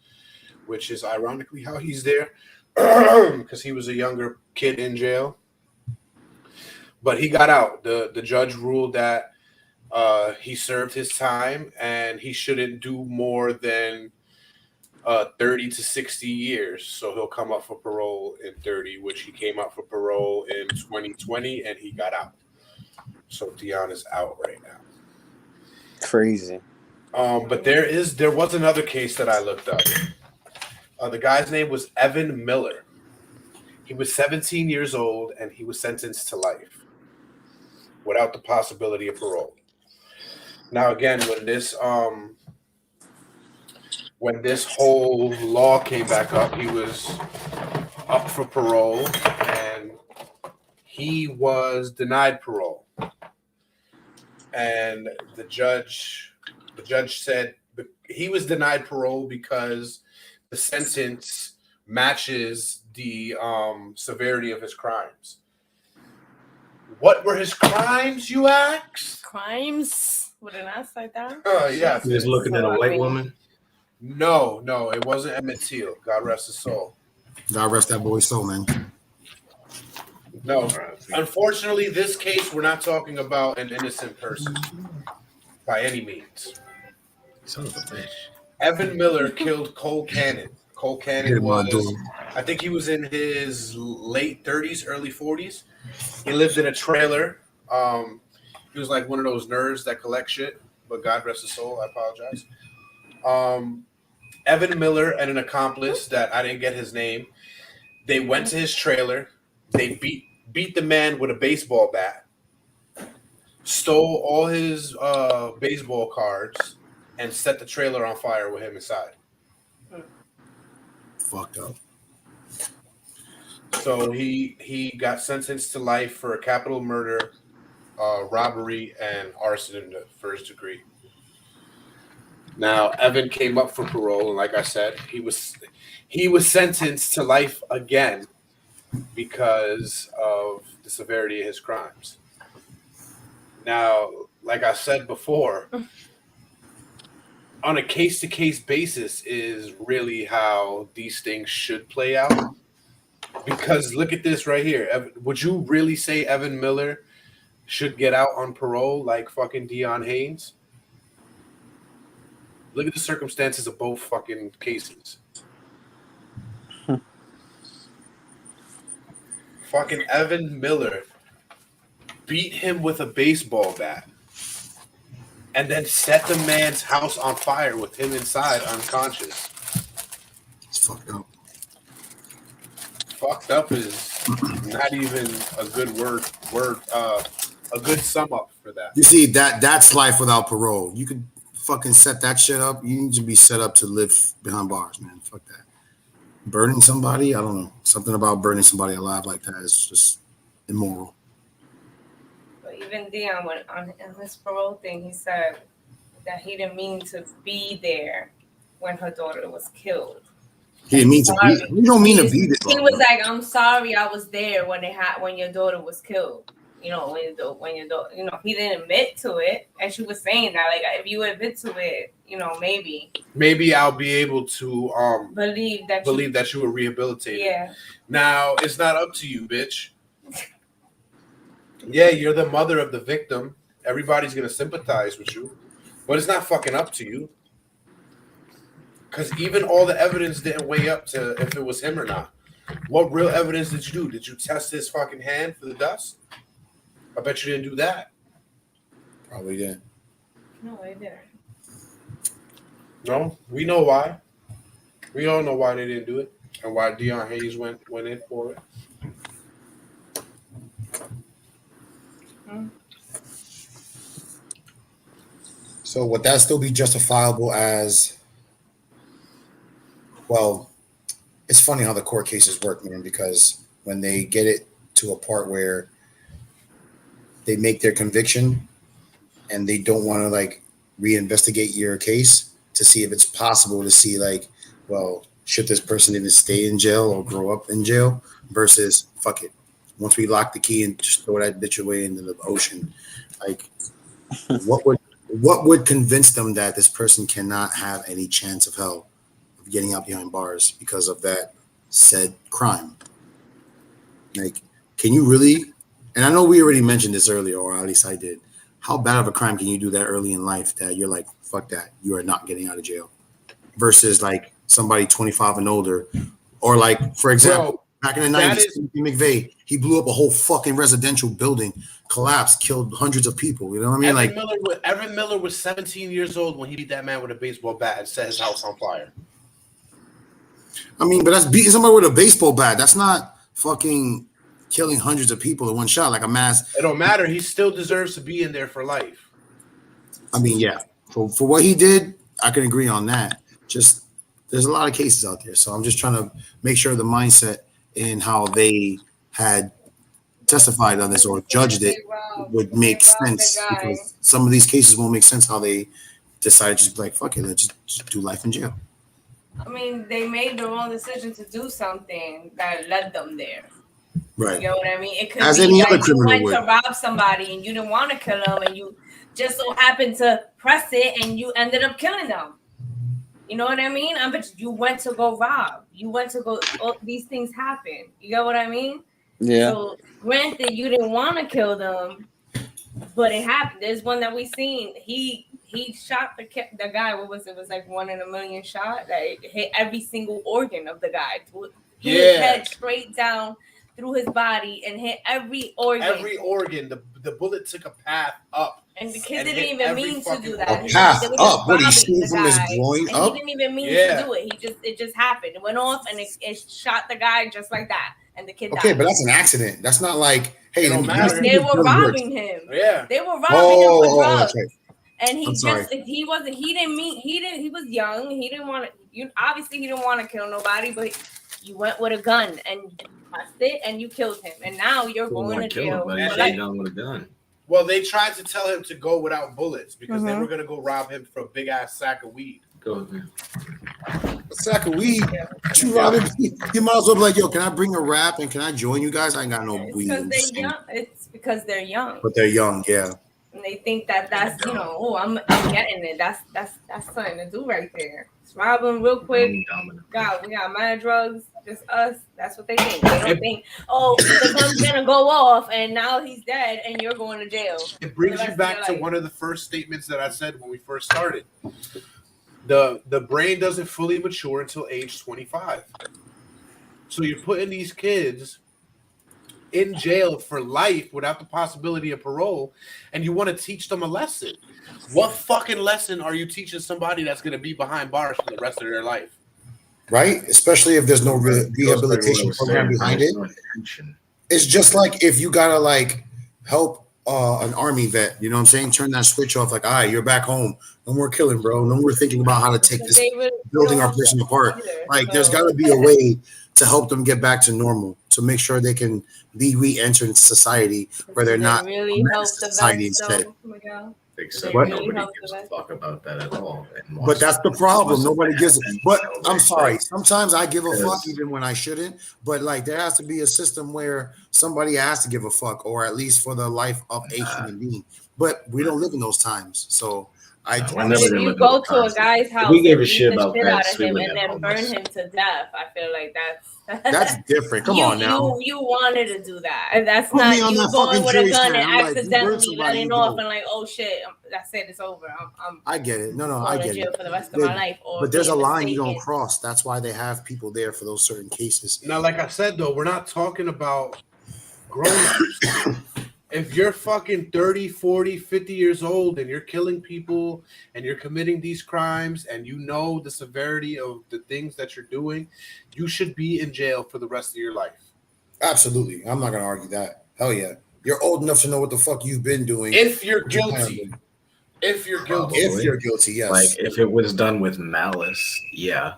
which is ironically how he's there because he was a younger kid in jail. But he got out. The judge ruled that he served his time and he shouldn't do more than 30 to 60 years. So he'll come up for parole in 30, which he came up for parole in 2020 and he got out. So Dion is out right now. Crazy. But there was another case that I looked up. The guy's name was Evan Miller. He was 17 years old and he was sentenced to life without the possibility of parole. Now, again, when this whole law came back up, he was up for parole and he was denied parole. And the judge said he was denied parole because the sentence matches the severity of his crimes. What were his crimes, you ask? Crimes with an ass like that? Yeah. He was looking at a white woman. No, it wasn't Emmett Till. God rest his soul. God rest that boy's soul, man. No. Unfortunately, this case, we're not talking about an innocent person by any means. Son of a bitch. Evan Miller killed Cole Cannon. Cole Hit Cannon him on the was, door. I think he was in his late 30s, early 40s. He lived in a trailer. He was like one of those nerds that collect shit, but God rest his soul. I apologize. Evan Miller and an accomplice that I didn't get his name, they went to his trailer. They beat the man with a baseball bat, stole all his baseball cards, and set the trailer on fire with him inside. Fucked up. So he got sentenced to life for capital murder, robbery, and arson in the first degree. Now Evan came up for parole, and like I said, he was sentenced to life again because of the severity of his crimes. Now, like I said before, on a case-to-case basis is really how these things should play out. Because look at this right here. Would you really say Evan Miller should get out on parole like fucking Dion Hayes? Look at the circumstances of both fucking cases. Fucking Evan Miller beat him with a baseball bat and then set the man's house on fire with him inside unconscious. It's fucked up. Fucked up is not even a good a good sum up for that. You see, that's life without parole. You could fucking set that shit up. You need to be set up to live behind bars, man. Fuck that. Burning somebody, I don't know. Something about burning somebody alive like that is just immoral. But even Dion, on his parole thing, he said that he didn't mean to be there when her daughter was killed. He didn't mean to beat. You don't mean to beat it. He was like, "I'm sorry, I was there when your daughter was killed." You know, when your daughter, you know, he didn't admit to it, and she was saying that, like, if you admit to it, you know, maybe I'll be able to believe that you were rehabilitated. Yeah. Now it's not up to you, bitch. Yeah, you're the mother of the victim. Everybody's gonna sympathize with you, but it's not fucking up to you. Because even all the evidence didn't weigh up to if it was him or not. What real evidence did you do? Did you test his fucking hand for the dust? I bet you didn't do that. Probably didn't. No, I didn't. No, we know why. We all know why they didn't do it and why Dion Hayes went in for it. So would that still be justifiable as? Well, it's funny how the court cases work, man, because when they get it to a part where they make their conviction and they don't want to like reinvestigate your case to see if it's possible to see like, well, should this person even stay in jail or grow up in jail versus fuck it. Once we lock the key and just throw that bitch away into the ocean, like what would convince them that this person cannot have any chance of hell of getting out behind bars because of that said crime? Like, can you really? And I know we already mentioned this earlier, or at least I did. How bad of a crime can you do that early in life that you're like, fuck that, you are not getting out of jail? Versus like somebody 25 and older, or like, for example, back in the 90s, McVeigh, he blew up a whole fucking residential building, collapsed, killed hundreds of people. You know what I mean? Evan Miller was 17 years old when he beat that man with a baseball bat and set his house on fire. I mean, but that's beating somebody with a baseball bat. That's not fucking killing hundreds of people in one shot like a mass. It don't matter. He still deserves to be in there for life. I mean, yeah. For what he did, I can agree on that. Just there's a lot of cases out there. So I'm just trying to make sure the mindset in how they had testified on this or judged it would make sense, because some of these cases won't make sense how they decided to just be like, fuck it, let's just do life in jail. I mean, they made their own decision to do something that led them there. Right. You know what I mean? It could As be any that other you criminal went to rob somebody and you didn't want to kill them, and you just so happened to press it and you ended up killing them. You know what I mean? I bet you went to go rob. You went to go. Oh, these things happen. You get what I mean? Yeah. So granted, you didn't want to kill them, but it happened. There's one that we seen. He shot the guy. What was it? It was like 1 in a million shot that hit every single organ of the guy. He his head straight down through his body and hit every organ. Every organ. The bullet took a path up. And the kid didn't even mean to do that. A path up. What, he shooting from his groin up? He didn't even mean to do it. It just happened. It went off and it shot the guy just like that. And the kid died. Okay, but that's an accident. That's not like, hey, they were robbing him. Yeah. They were robbing him for drugs. Right. And he was young. He didn't want to, obviously he didn't want to kill nobody, but you went with a gun and pressed it and you killed him. And now you're going to jail. Done with a gun. Well, they tried to tell him to go without bullets because they were going to go rob him for a big ass sack of weed. Go ahead. A sack of weed? You rob him? You might as well be like, yo, can I bring a rap and can I join you guys? I ain't got no weed. It's because they're young. But they're young, yeah. And they think that's I'm getting it. That's something to do right there. Just rob them real quick. God, we got mad drugs. Just us. That's what they think. They don't think, the gun's gonna go off and now he's dead and you're going to jail. It brings you back to one of the first statements that I said when we first started. The brain doesn't fully mature until age 25. So you're putting these kids in jail for life without the possibility of parole, and you want to teach them a lesson. What fucking lesson are you teaching somebody that's going to be behind bars for the rest of their life? Right? Especially if there's no rehabilitation program behind it. It's just like if you gotta like help an army vet, you know what I'm saying? Turn that switch off, like, all right, you're back home. No more killing, bro. No more thinking about how to take this building our person apart. Like, there's got to be a way to help them get back to normal, to make sure they can be re-enter into society where they're not really help society instead. Except They really nobody hope gives for a that. fuck about that at all. But that's the problem. Nobody gives it. But I'm Like, sorry. Sometimes I give a fuck because- even when I shouldn't. But like there has to be a system where somebody has to give a fuck, or at least for the life of a human being. But we don't live in those times. So I We're But never if gonna you live go in to a those guy's If house we gave a and beat shit the about shit out vets, of we him wouldn't and have then burn homeless. him to death, I feel like that's different. Come on now. You wanted to do that. And that's Put not me on you that going fucking with a jury gun stand. and I'm like, you burn accidentally somebody, letting you off go. and like, oh shit, that's it, it's over. I get it. No, I going to get jail it. for the rest of my life. But there's a being line you don't mistaken. cross. That's why they have people there for those certain cases. Now, like I said, though, we're not talking about grown-ups. If you're fucking 30, 40, 50 years old and you're killing people and you're committing these crimes and you know the severity of the things that you're doing, you should be in jail for the rest of your life. Absolutely. I'm not going to argue that. Hell yeah. You're old enough to know what the fuck you've been doing. If you're What you plan on guilty. doing. If you're guilty. If you're guilty, yes. Like if it was done with malice, yeah.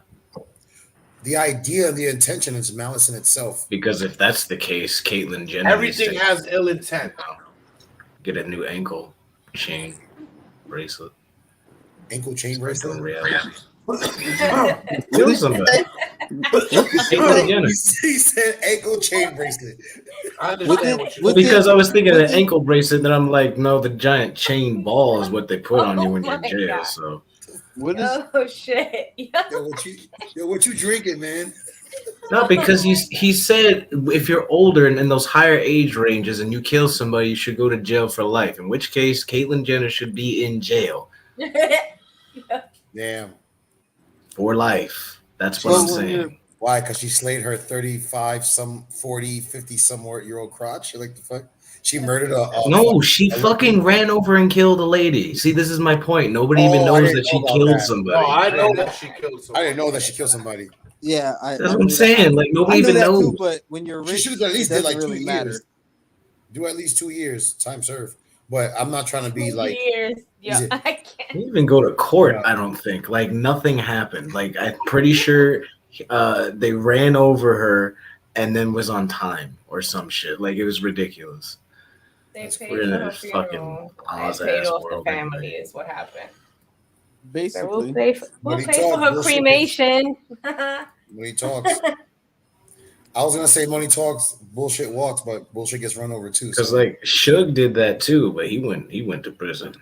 The idea, the intention is malice in itself. Because if that's the case, Caitlyn Jenner Everything needs to has ill intent. get a new ankle chain bracelet. Ankle chain Doing bracelet? reality. Kill somebody. Caitlyn Jenner. He said ankle chain bracelet. I understand what you're Because I was thinking of the ankle bracelet, then I'm like, no, the giant chain ball is what they put on you when you're in my jail. God. So Oh shit. Yo, what you drinking, man? no, because he said if you're older and in those higher age ranges and you kill somebody, you should go to jail for life. In which case, Caitlyn Jenner should be in jail Damn. for life. That's what I'm saying. Why? Because she slayed her 35, 40, 50 some more year old crotch? Like the fuck? She murdered No, she fucking ran over and killed a lady. See, this is my point. Nobody even I knows didn't that she know about killed that. somebody. No, I know that she killed somebody. I didn't know that she killed somebody. Yeah, That's what I'm saying. Like nobody even knows. Too, but when you're She rich, should have at least it did doesn't like 2 really years. matter. Do at least 2 years time served. But I'm not trying to be like years. Yeah, Is it- I can't. Didn't even go to court. I don't think. Like nothing happened. Like I'm pretty sure they ran over her and then was on time or some shit. Like it was ridiculous. They paid We're in for a her fucking funeral. Oz They paid ass off the world. family is what happened. So Basically, we'll pay for Money her talks, bullshit. cremation. money talks. I was gonna say money talks, bullshit walks, but bullshit gets run over too. Because So. like Suge did that too, but he went to prison.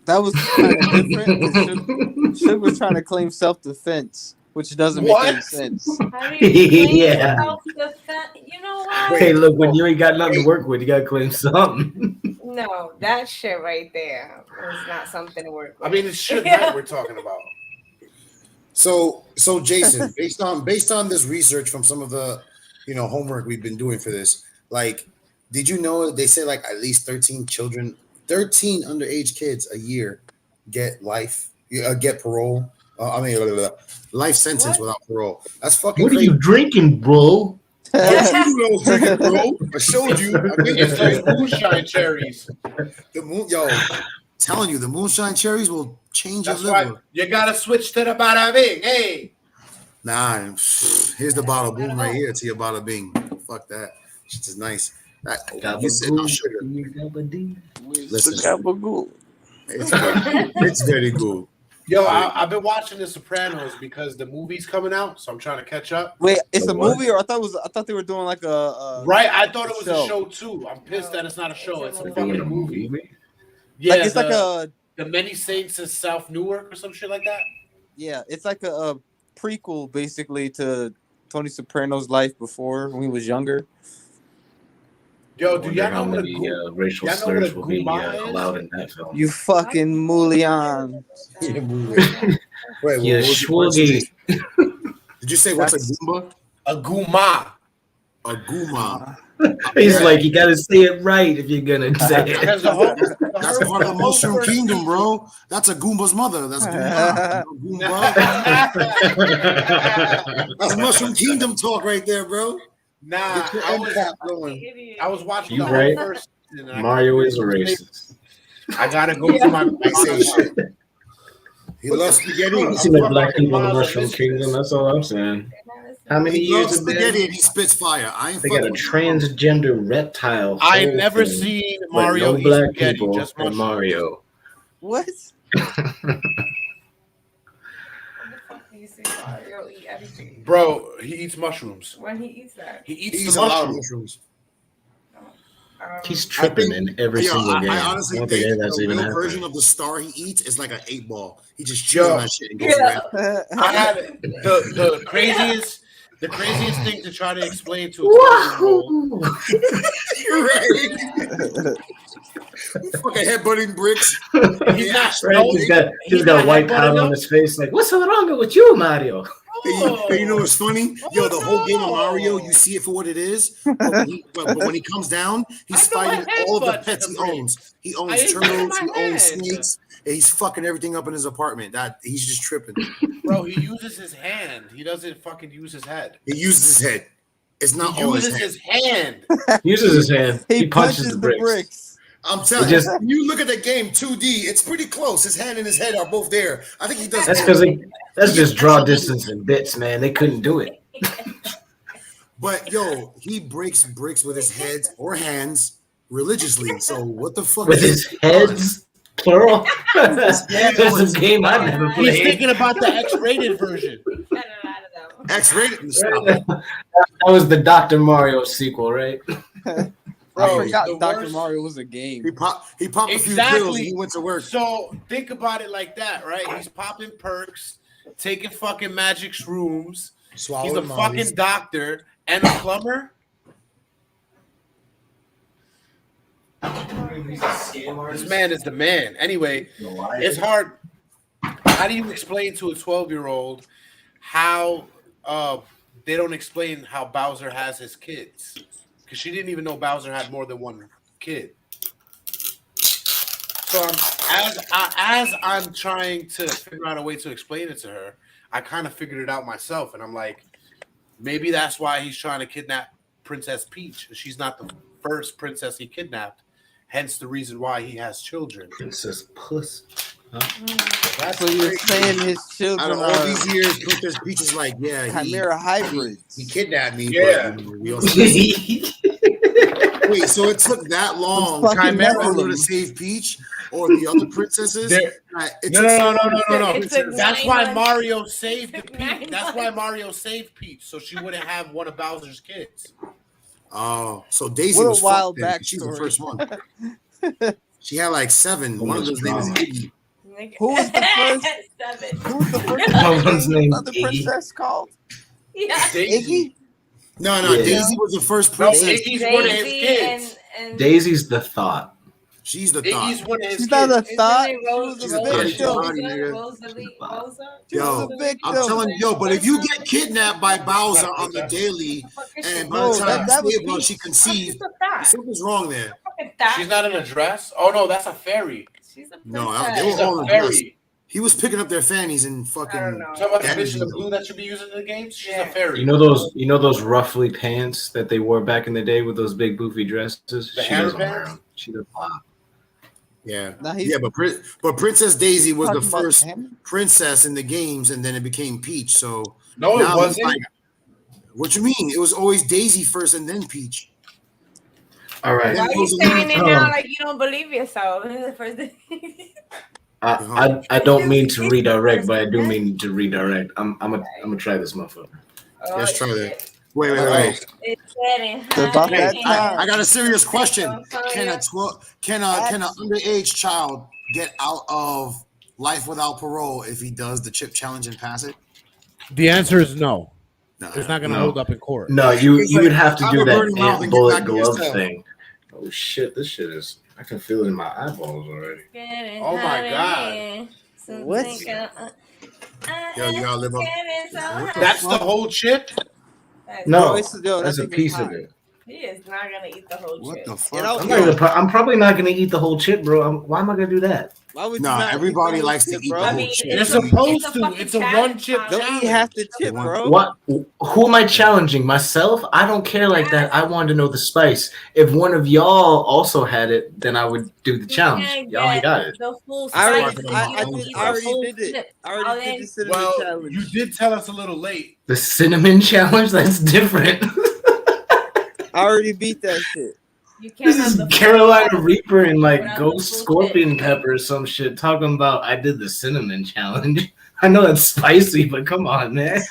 that was kind of different. 'Cause Suge was trying to claim self-defense, which doesn't make any What? sense. How do you claim Yeah. self-defense? You know what? Hey, look, when you ain't got nothing to work with, you gotta claim something. No, that shit right there was not something to work with. I mean, it's Suge Knight we're talking about. So Jason, based on this research from some of the homework we've been doing for this, like, did you know that they say like at least 13 underage kids a year get get parole? Life sentence without parole. That's fucking What are crazy. you drinking, bro? I knew I was drinking, bro. I showed you. I think It's like moonshine cherries. the moon, telling you, the moonshine cherries will change That's your why liver. you gotta switch to the bada bing. Hey, Nah, here's the bottle boom right here to your bada bing. Fuck that. Shit is nice. You said no sugar. Listen, it's very good. yo, I've been watching The Sopranos because the movie's coming out, so I'm trying to catch up. Wait, it's The a what? movie, or I thought they were doing like a Right, I thought it was show. a show too. I'm pissed that it's not a show. It's a It's fucking movie. Yeah, Yeah, like it's like a the Many Saints of South Newark or some shit like that. it's like a prequel basically to Tony Soprano's life before when he was younger. Yo, I do wonder y'all how know what a many goo- racial y'all know what a slurs will be goomba is? allowed in that film? You fucking Mulian. Wait, Yeah, what was your question? Schwoogie. Did you say what's a goomba? a gooma? A gooma. He's like, you gotta say it right if you're gonna say it. Because the whole, That's part of the mushroom kingdom, bro. That's a goomba's mother. That's goomba. Goomba. That's mushroom kingdom talk right there, bro. Nah, Get your I end was, cap going. I was watching You the right. whole first season. And Mario is a racist. I gotta go to my. I say shit. He loves spaghetti. You see the black people in the Mushroom Kingdom. That's all I'm saying. How many He years loves have been? spaghetti and he spits fire. I ain't They got a fucking with you. transgender reptile. I whole never thing, seen but Mario no eat black spaghetti, people just and mushrooms. Mario. What? What the fuck do you say Mario eat everything? Bro, he eats mushrooms. When he eats that? He He eats eats the a lot of mushrooms. mushrooms. He's tripping in every single game. I honestly don't think that's the even real happening. version of the star he eats is like an 8-ball. He just chews on that shit and goes Yeah. around. I had the craziest thing to try to explain to a 12-year-old. You're right. Fucking headbutting bricks. He's not Right? He's got white powder on his face. Like, what's so wrong with you, Mario? Hey, you know what's funny? Yo, the whole game of Mario, you see it for what it is. But when he comes down, he's fighting all of the pets he owns. He owns turtles, he owns snakes, and he's fucking everything up in his apartment. He's just tripping. Bro, he uses his hand. He doesn't fucking use his head. He uses his head. It's not He all uses his his hand. He uses his hand. He punches the bricks. I'm telling you, when you look at the game 2D, it's pretty close. His hand and his head are both there. I think he does. That's because that's just draw distance and bits, man. They couldn't do it. But yo, he breaks bricks with his head or hands religiously. So what the fuck? With his heads, plural. That's a game I've never He's played. thinking about the X-rated version. X-rated. That was the Dr. Mario sequel, right? Bro, I forgot the Dr. worst- Mario was a game. He popped a few pills and he went to work. So think about it like that, right? He's popping perks, taking fucking magic shrooms. He's a fucking doctor and a plumber. This man is the man. Anyway, it's hard. How do you explain to a 12-year-old how they don't explain how Bowser has his kids? Because she didn't even know Bowser had more than one kid. So as I'm trying to figure out a way to explain it to her, I kind of figured it out myself, and I'm like, maybe that's why he's trying to kidnap Princess Peach. She's not the first princess he kidnapped, hence the reason why he has children. Princess Puss. Huh? That's what you're saying. His children Out of all are these years, Princess Peach is like, yeah, chimera hybrids. he kidnapped me. Yeah. But, we also wait, so it took that long Fucking Chimera Nephilim. to save Peach or the other princesses? No. It took That's 9 why months. Mario saved Took Peach. 9 That's why months. Mario saved Peach, so she wouldn't have one of Bowser's kids. Oh, so Daisy What a was wild fucked then, 'cause she's the backstory. first one. She had like 7. One of those names is Iggy. Who was the first? 7. Who was the first? One one's named Other Iggy. princess called Yeah. Iggy. No, Yeah. Daisy was the first No, princess. Iggy's one of his Daisy kids. and Daisy's the thought. She's the Iggy's thought. one of his She's kids. not a isn't thought. it Rose, She's a Rosa, third Rosa, party, nigga. Rosa? Yo, She's a victim. I'm telling you, yo, but if you get kidnapped by Bowser on the daily, and by No, the time that was she Peach. conceived, She's a thought. something's wrong there. She's not in a dress. Oh no, that's a fairy. She's a No, princess. they were She's all a in dress. fairy. He was picking up their fannies and I don't fucking. know. Talk about the That bitch is in the the- blue that should be using in the games. She's Yeah. a fairy. You know those ruffly pants that they wore back in the day with those big boofy dresses? The She hair doesn't wear bands? them. She does not. Yeah, Now he's yeah, but Princess Daisy was the talking about first him. princess in the games, and then it became Peach. So No, it now it's wasn't. like, what you mean? It was always Daisy first, and then Peach. All right. Why are you saying it now like you don't believe yourself? This is the first thing. I don't mean to redirect, but I do mean to redirect. I'm gonna try this motherfucker. Let's try that. shit. Wait. It's getting It's about that hot. time. I got a serious question. Can an underage child get out of life without parole if he does the chip challenge and pass it? The answer is no. No, It's not going to No. hold up in court. No, you It's would like, have to I'm do a that burning mouth ant and get bullet back to glove yourself. thing. Oh shit, this shit is. I can feel it in my eyeballs already. Getting Oh, my hot in God. here. So What? think, Yo, you gotta live up. getting so hot. That's the whole chip? No, it's- yo, that's that a thing is piece hot. of it. He is not gonna eat the whole What chip. the fuck? Get out I'm, here. I'm probably not gonna eat the whole chip, bro. Why am I gonna do that? Why would you Nah, not eat everybody the whole likes to chip, eat bro? the I whole mean, chip. You're it's supposed a to. fucking It's a challenge. one-chip Don't eat half the chip, One. bro. What? Who am I challenging? Myself? I don't care like that. I wanted to know the spice. If one of y'all also had it, then I would do the challenge. Y'all ain't got it. The full I already, spice. I, You I, don't did, eat I the already whole did it. chip. I already did the cinnamon Well, challenge. you did tell us a little late. The cinnamon challenge? That's different. I already beat that shit. You can't This have is the Carolina full Reaper and like without the Ghost full Scorpion chip. Pepper or some shit talking about I did the cinnamon challenge. I know that's spicy, but come on, man.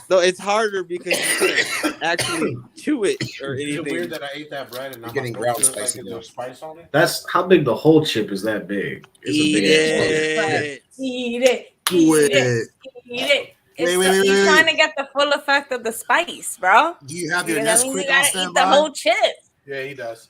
No, it's harder because you can't actually chew it or Is it anything. weird that I ate that bread and now You're getting my ground throat feels like spicy there's spice on it? That's how big the whole chip is. That big. It's Eat a big it. Eat it. Do Eat it. it. Eat it. Wait, You're trying to get the full effect of the spice, bro. Do you have your That means you Nesquik on gotta eat standby? the whole chip. Yeah, he does.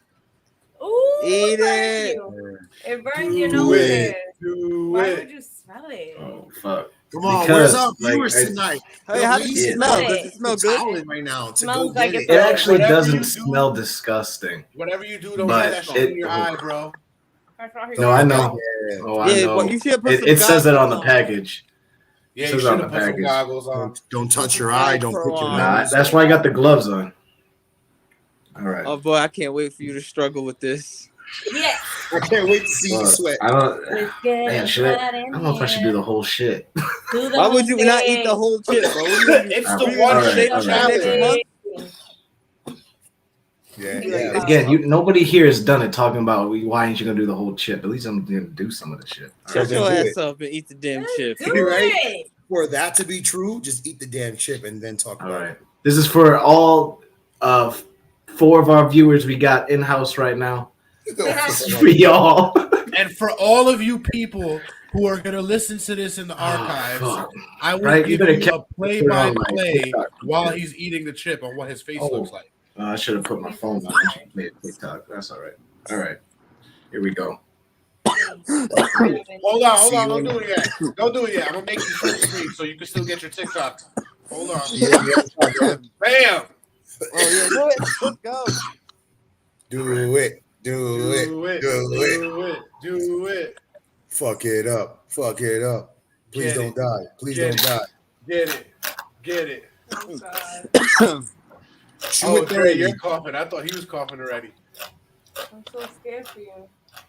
Ooh, Eat burns it. you. It burns your Do nose. it. Do Why it. would you smell it? Oh fuck. Come on, Because, where's our like, viewers I- tonight? Hey, how does Please it smell? Does it It's smell good? howling right now to Smells go like get it's it. It actually Whatever doesn't you do- smell disgusting. Whatever you do, don't But get that shit in it- your eye, bro. No, I know. Yeah. Oh, I Yeah, know. but you should put some It says it on the goggles package. Yeah, It you says on should the have put some package. goggles on. Don't touch your eye. Don't put your Nah, nose. that's why I got the gloves on. All right. Oh boy, I can't wait for you to struggle with this. Yeah. I can't wait to see you sweat. I don't. It's getting Man, should I? hot I in don't know if I should do here. the whole shit. Do the Why whole would you not eat thing. the whole chip, bro? What are you gonna do? It's All the right, one all right, shit all right, challenge. all right. Yeah, Yeah. Again, nobody here has done it. Talking about why ain't you gonna do the whole chip? At least I'm gonna do some of the shit. Shut then your do ass it. up and eat the damn chip. Do Right? it. For that to be true, just eat the damn chip and then talk All about right. it. This is for all 4 of our viewers we got in house right now. This is for y'all. And for all of you people who are going to listen to this in the archives, fuck. I will Right, you give better you a put it on my play-by-play TikTok. while he's eating the chip on what his face Oh. looks like. I should have put my phone on. I made a TikTok. That's all right. All right. Here we go. Hold on. Don't do it yet. Don't do it yet. I'm gonna make you full screen so you can still get your TikTok. Hold on. Bam. Oh yeah, do it. Let's go. Do it. Do it. Do it. Do it. Do it. Do it. Fuck it up. Fuck it up. Please Get don't it. die. Please Get don't it. die. Get it. Get it. Oh, God. Chew Oh, it Dre, thoroughly. you're coughing. I thought he was coughing already. I'm so scared for you.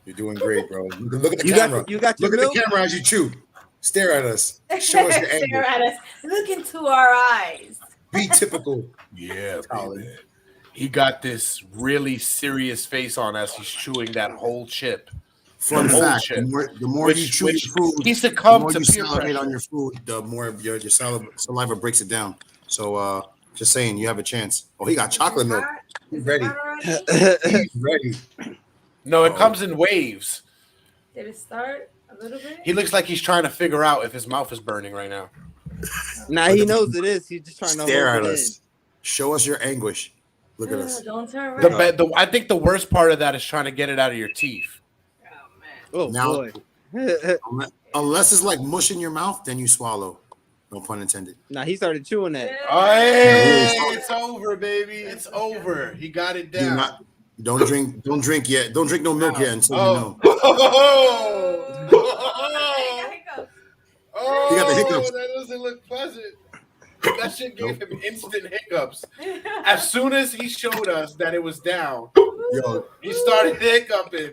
You're doing great, bro. Look at the You camera. got you got your Look at milk. the camera as you chew. Stare at us. Show us your Stare anger. at us. Look into our eyes. Be typical. Yeah, Colin. baby. He got this really serious face on as he's chewing that whole chip. Fun The whole fact: chip. the more you Which- chew your food, he the succumbed more to you peer salivate pressure. on your food, the more your saliva breaks it down. So, just saying, you have a chance. Oh, he got chocolate milk. He's ready. He's ready. No, it comes in waves. Did it start a little bit? He looks like he's trying to figure out if his mouth is burning right now. Nah, he knows it is. He's just trying to Stare at hold it us. Show us your anguish. Look at us. Don't turn The, around. I think the worst part of that is trying to get it out of your teeth. Oh, man. Oh Now- boy. Unless it's like mush in your mouth, then you swallow. No pun intended. Nah, he started chewing that. Hey, it's over, baby. It's over. He got it Do down. not. Don't drink yet. Don't drink no milk yet until you know. Oh, He got the hiccups. that doesn't look pleasant. That shit gave him instant hiccups. As soon as he showed us that it was down, Yo, he started hiccuping,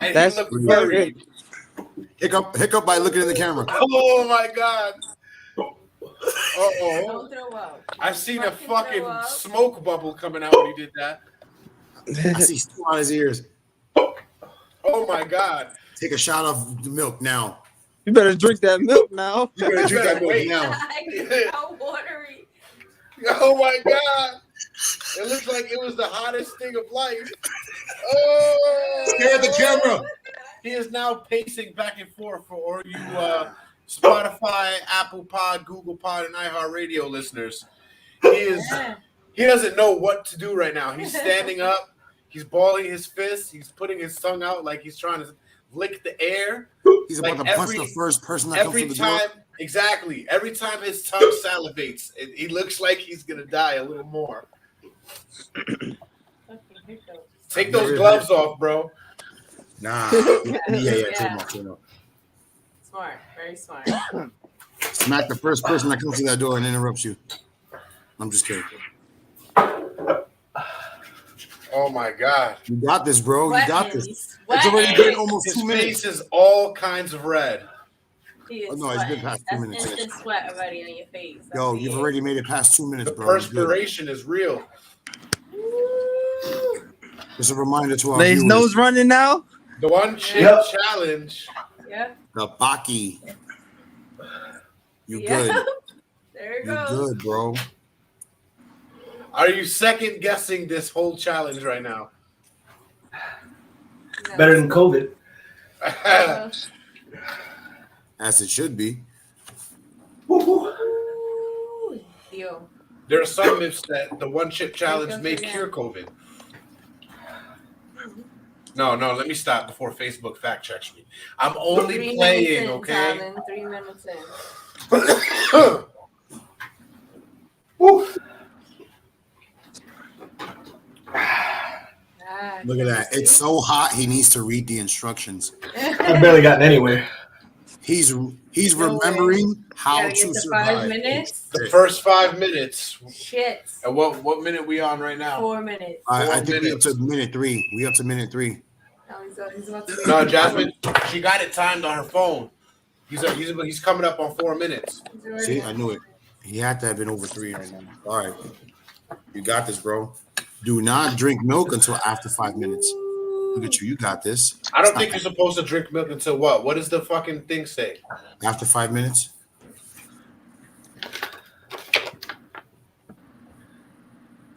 and That's he looked great. worried. hiccup by looking in the camera. Oh my god! Uh-oh. Don't throw up. I seen a Fucking fucking throw up. smoke bubble coming out when he did that. I see steam on his ears. Oh my god! Take a shot of the milk now. You better drink that milk now. You better drink that milk Wait. now. How watery. Oh my god! It looks like it was the hottest thing of life. Oh! Stare at the camera. He is now pacing back and forth for all you Spotify, Apple Pod, Google Pod, and iHeartRadio listeners. He doesn't know what to do right now. He's standing up. He's balling his fists. He's putting his tongue out like he's trying to lick the air. He's about Like to punch every- the first person that comes Every through the door. time, exactly. Every time his tongue salivates, he looks like he's gonna die a little more. Take those gloves off, bro. Nah. Yeah. Take them off. Smart. Very smart. Smack the first person that comes through that door and interrupts you. I'm just kidding. Oh my god. You got this, bro. You got this. It's Sweating. already been almost His 2 minutes. face is all kinds of red. He is Oh, no, it's been sweating. past 2 That's minutes. instant sweat already on your face. That's Yo, it. you've already made it past 2 minutes, The bro. It's good. perspiration is real. Just a reminder to our Lane's viewers. nose running now. The one chip Yep. challenge. Yeah. The Baki. You Yeah. good. There it You goes. good, bro. Are you second guessing this whole challenge right now? No. Better than COVID. As it should be. Ooh, Yo. There are some myths that the one chip challenge Here may comes cure COVID. No, let me stop before Facebook fact checks me. I'm only 3 playing, minutes in, okay? Talon, 3 minutes in. Woo. Look at that. It's so hot he needs to read the instructions. I barely gotten anywhere. He's No remembering how Gotta to get to survive. 5 minutes. The first 5 minutes. Shit. And what minute we on right now? 4 minutes. I think we up minutes. to minute 3. We up to minute 3. Oh, he's about to No, Jasmine, she got it timed on her phone. He's coming up on 4 minutes. He's already See, on. I knew it. He had to have been over 3 right now. All right. You got this, bro. Do not drink milk until after 5 minutes. Look at you. You got this. I don't think you're supposed to drink milk until what? What does the fucking thing say? After 5 minutes.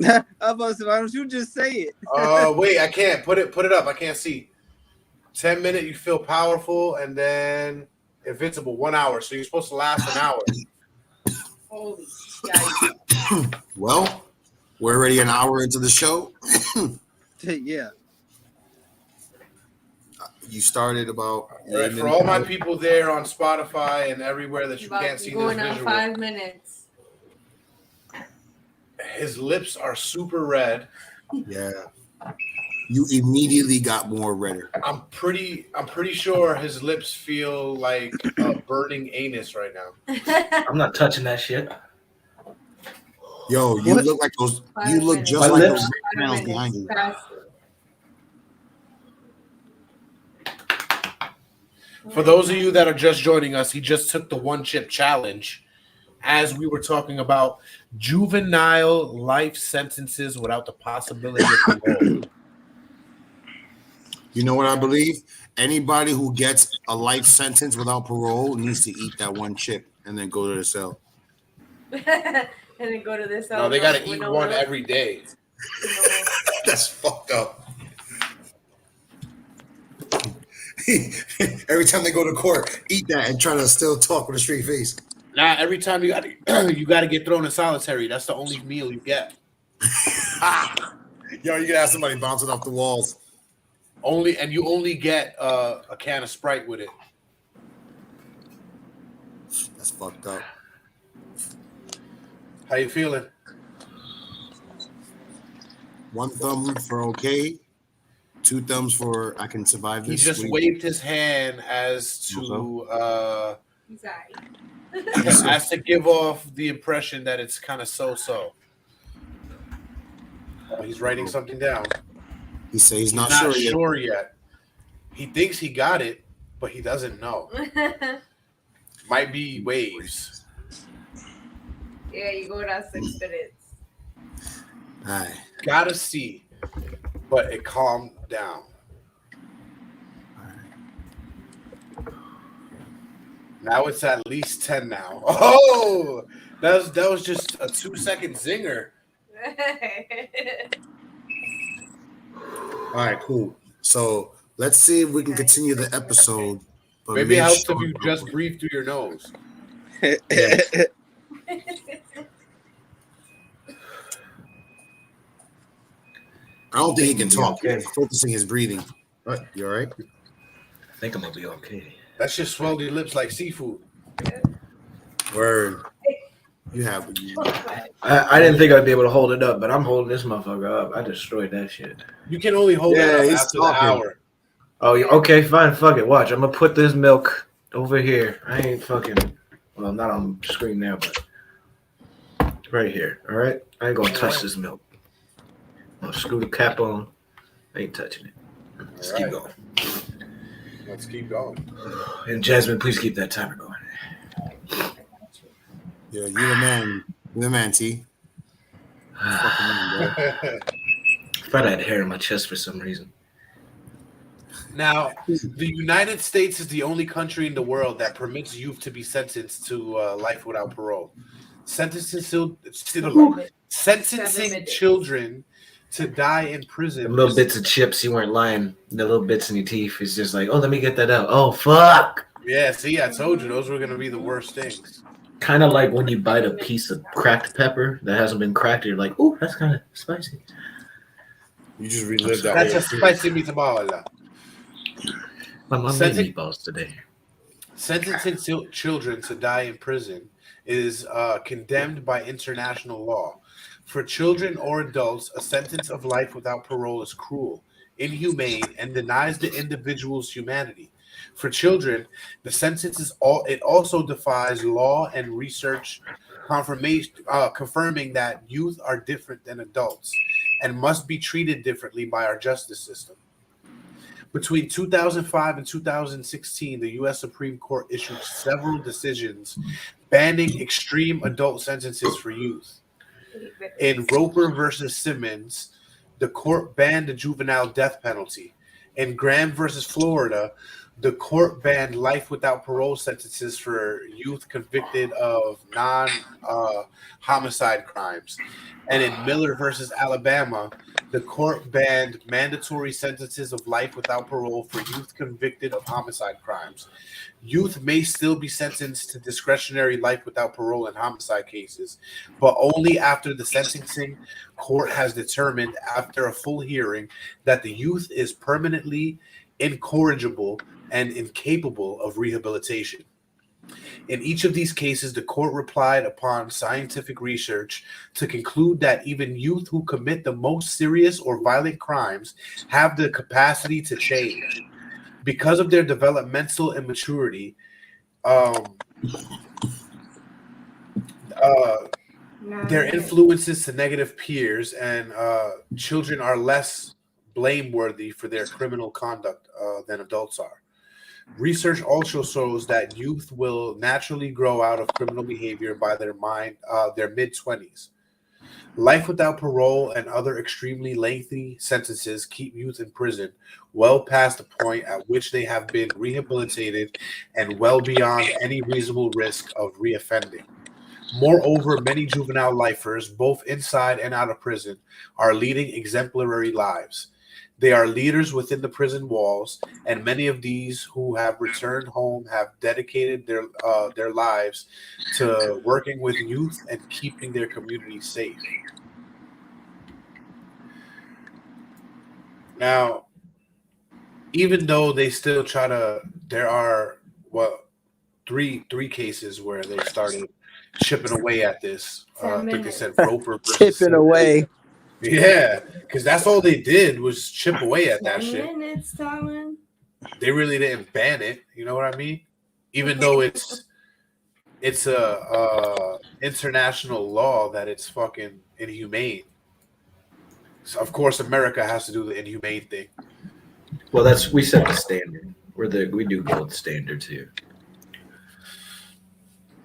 I'm about to say, why don't you just say it? Wait, I can't. Put it up. I can't see. 10 minutes, you feel powerful, and then invincible, 1 hour. So you're supposed to last an hour. Holy shit. Well, we're already an hour into the show. Yeah. You started about. All right, for all my people there on Spotify and everywhere that you About can't see this going on visual, 5 minutes. his lips are super red. Yeah. You immediately got more redder. I'm pretty sure his lips feel like a burning anus right now. I'm not touching that shit. Yo, you What? look like those. 5 You look minutes. just My like lips? those 5 panels minutes. behind you. Faster. For those of you that are just joining us, he just took the one chip challenge as we were talking about juvenile life sentences without the possibility of parole. You know what I believe? Anybody who gets a life sentence without parole needs to eat that one chip and then go to the cell. And then go to this. No, they got to eat one every day. That's fucked up. Every time they go to court, eat that and try to still talk with a straight face. Nah, every time you got to get thrown in solitary. That's the only meal you get. Yo, you can have somebody bouncing off the walls. You only get a can of Sprite with it. That's fucked up. How you feeling? One thumb for okay. 2 thumbs for I can survive He this. just waved his hand as to He's alright. as to give off the impression that it's kind of so-so. Oh, he's writing something down. He says he's not, sure yet. He thinks he got it, but he doesn't know. Might be waves. Yeah, you go down 6 minutes. All right. Gotta see, but it calmed down. Now it's at least 10 now. Oh, that was just a 2-second zinger. All right, cool. So let's see if we can continue the episode. But Maybe it make helps sure- if you just breathe through your nose. I don't think he can talk. He's focusing his breathing. What? You all right? I think I'm gonna be okay. That shit swelled your lips like seafood. Word. You have. I didn't think I'd be able to hold it up, but I'm holding this motherfucker up. I destroyed that shit. You can only hold Yeah, it up he's after talking. the hour. Oh, okay, fine, fuck it. Watch, I'm gonna put this milk over here. I ain't fucking. Well, not on screen now, but right here. All right, I ain't gonna touch this milk. I'll screw the cap on. I ain't touching it. Let's keep going. Let's keep going. And Jasmine, please keep that timer going. Yeah, you the man. You the man, T. Fucking man, bro. thought I had hair in my chest for some reason. Now, the United States is the only country in the world that permits youth to be sentenced to life without parole. Sentencing children to die in prison. The little bits of chips, you weren't lying. The little bits in your teeth is just like, oh, let me get that out. Oh, fuck. Yeah, see, I told you those were going to be the worst things. Kind of like when you bite a piece of cracked pepper that hasn't been cracked, you're like, oh, that's kind of spicy. You just relived that. That's a spicy meatball. My mom made meatballs today. Sentencing children to die in prison is condemned by international law. For children or adults, a sentence of life without parole is cruel, inhumane, and denies the individual's humanity. For children, the sentence it also defies law and research confirming that youth are different than adults and must be treated differently by our justice system. Between 2005 and 2016, the U.S. Supreme Court issued several decisions banning extreme adult sentences for youth. In Roper versus Simmons, the court banned the juvenile death penalty. In Graham versus Florida, the court banned life without parole sentences for youth convicted of non-homicide crimes. And in Miller versus Alabama, the court banned mandatory sentences of life without parole for youth convicted of homicide crimes. Youth may still be sentenced to discretionary life without parole in homicide cases, but only after the sentencing court has determined, after a full hearing, that the youth is permanently incorrigible and incapable of rehabilitation. In each of these cases, the court relied upon scientific research to conclude that even youth who commit the most serious or violent crimes have the capacity to change. Because of their developmental immaturity, their influences to negative peers, and children are less blameworthy for their criminal conduct than adults are. Research also shows that youth will naturally grow out of criminal behavior by their mid-20s. Life without parole and other extremely lengthy sentences keep youth in prison well past the point at which they have been rehabilitated and well beyond any reasonable risk of reoffending. Moreover, many juvenile lifers, both inside and out of prison, are leading exemplary lives. They are leaders within the prison walls, and many of these who have returned home have dedicated their lives to working with youth and keeping their community safe. Now, even though they still try to, there are three cases where they started chipping away at this. I think they said Roper versus chipping away. Yeah, because that's all they did was chip away at that shit. They really didn't ban it. You know what I mean? Even though it's a international law that it's fucking inhumane. So of course, America has to do the inhumane thing. Well, we set the standard. We do gold standards here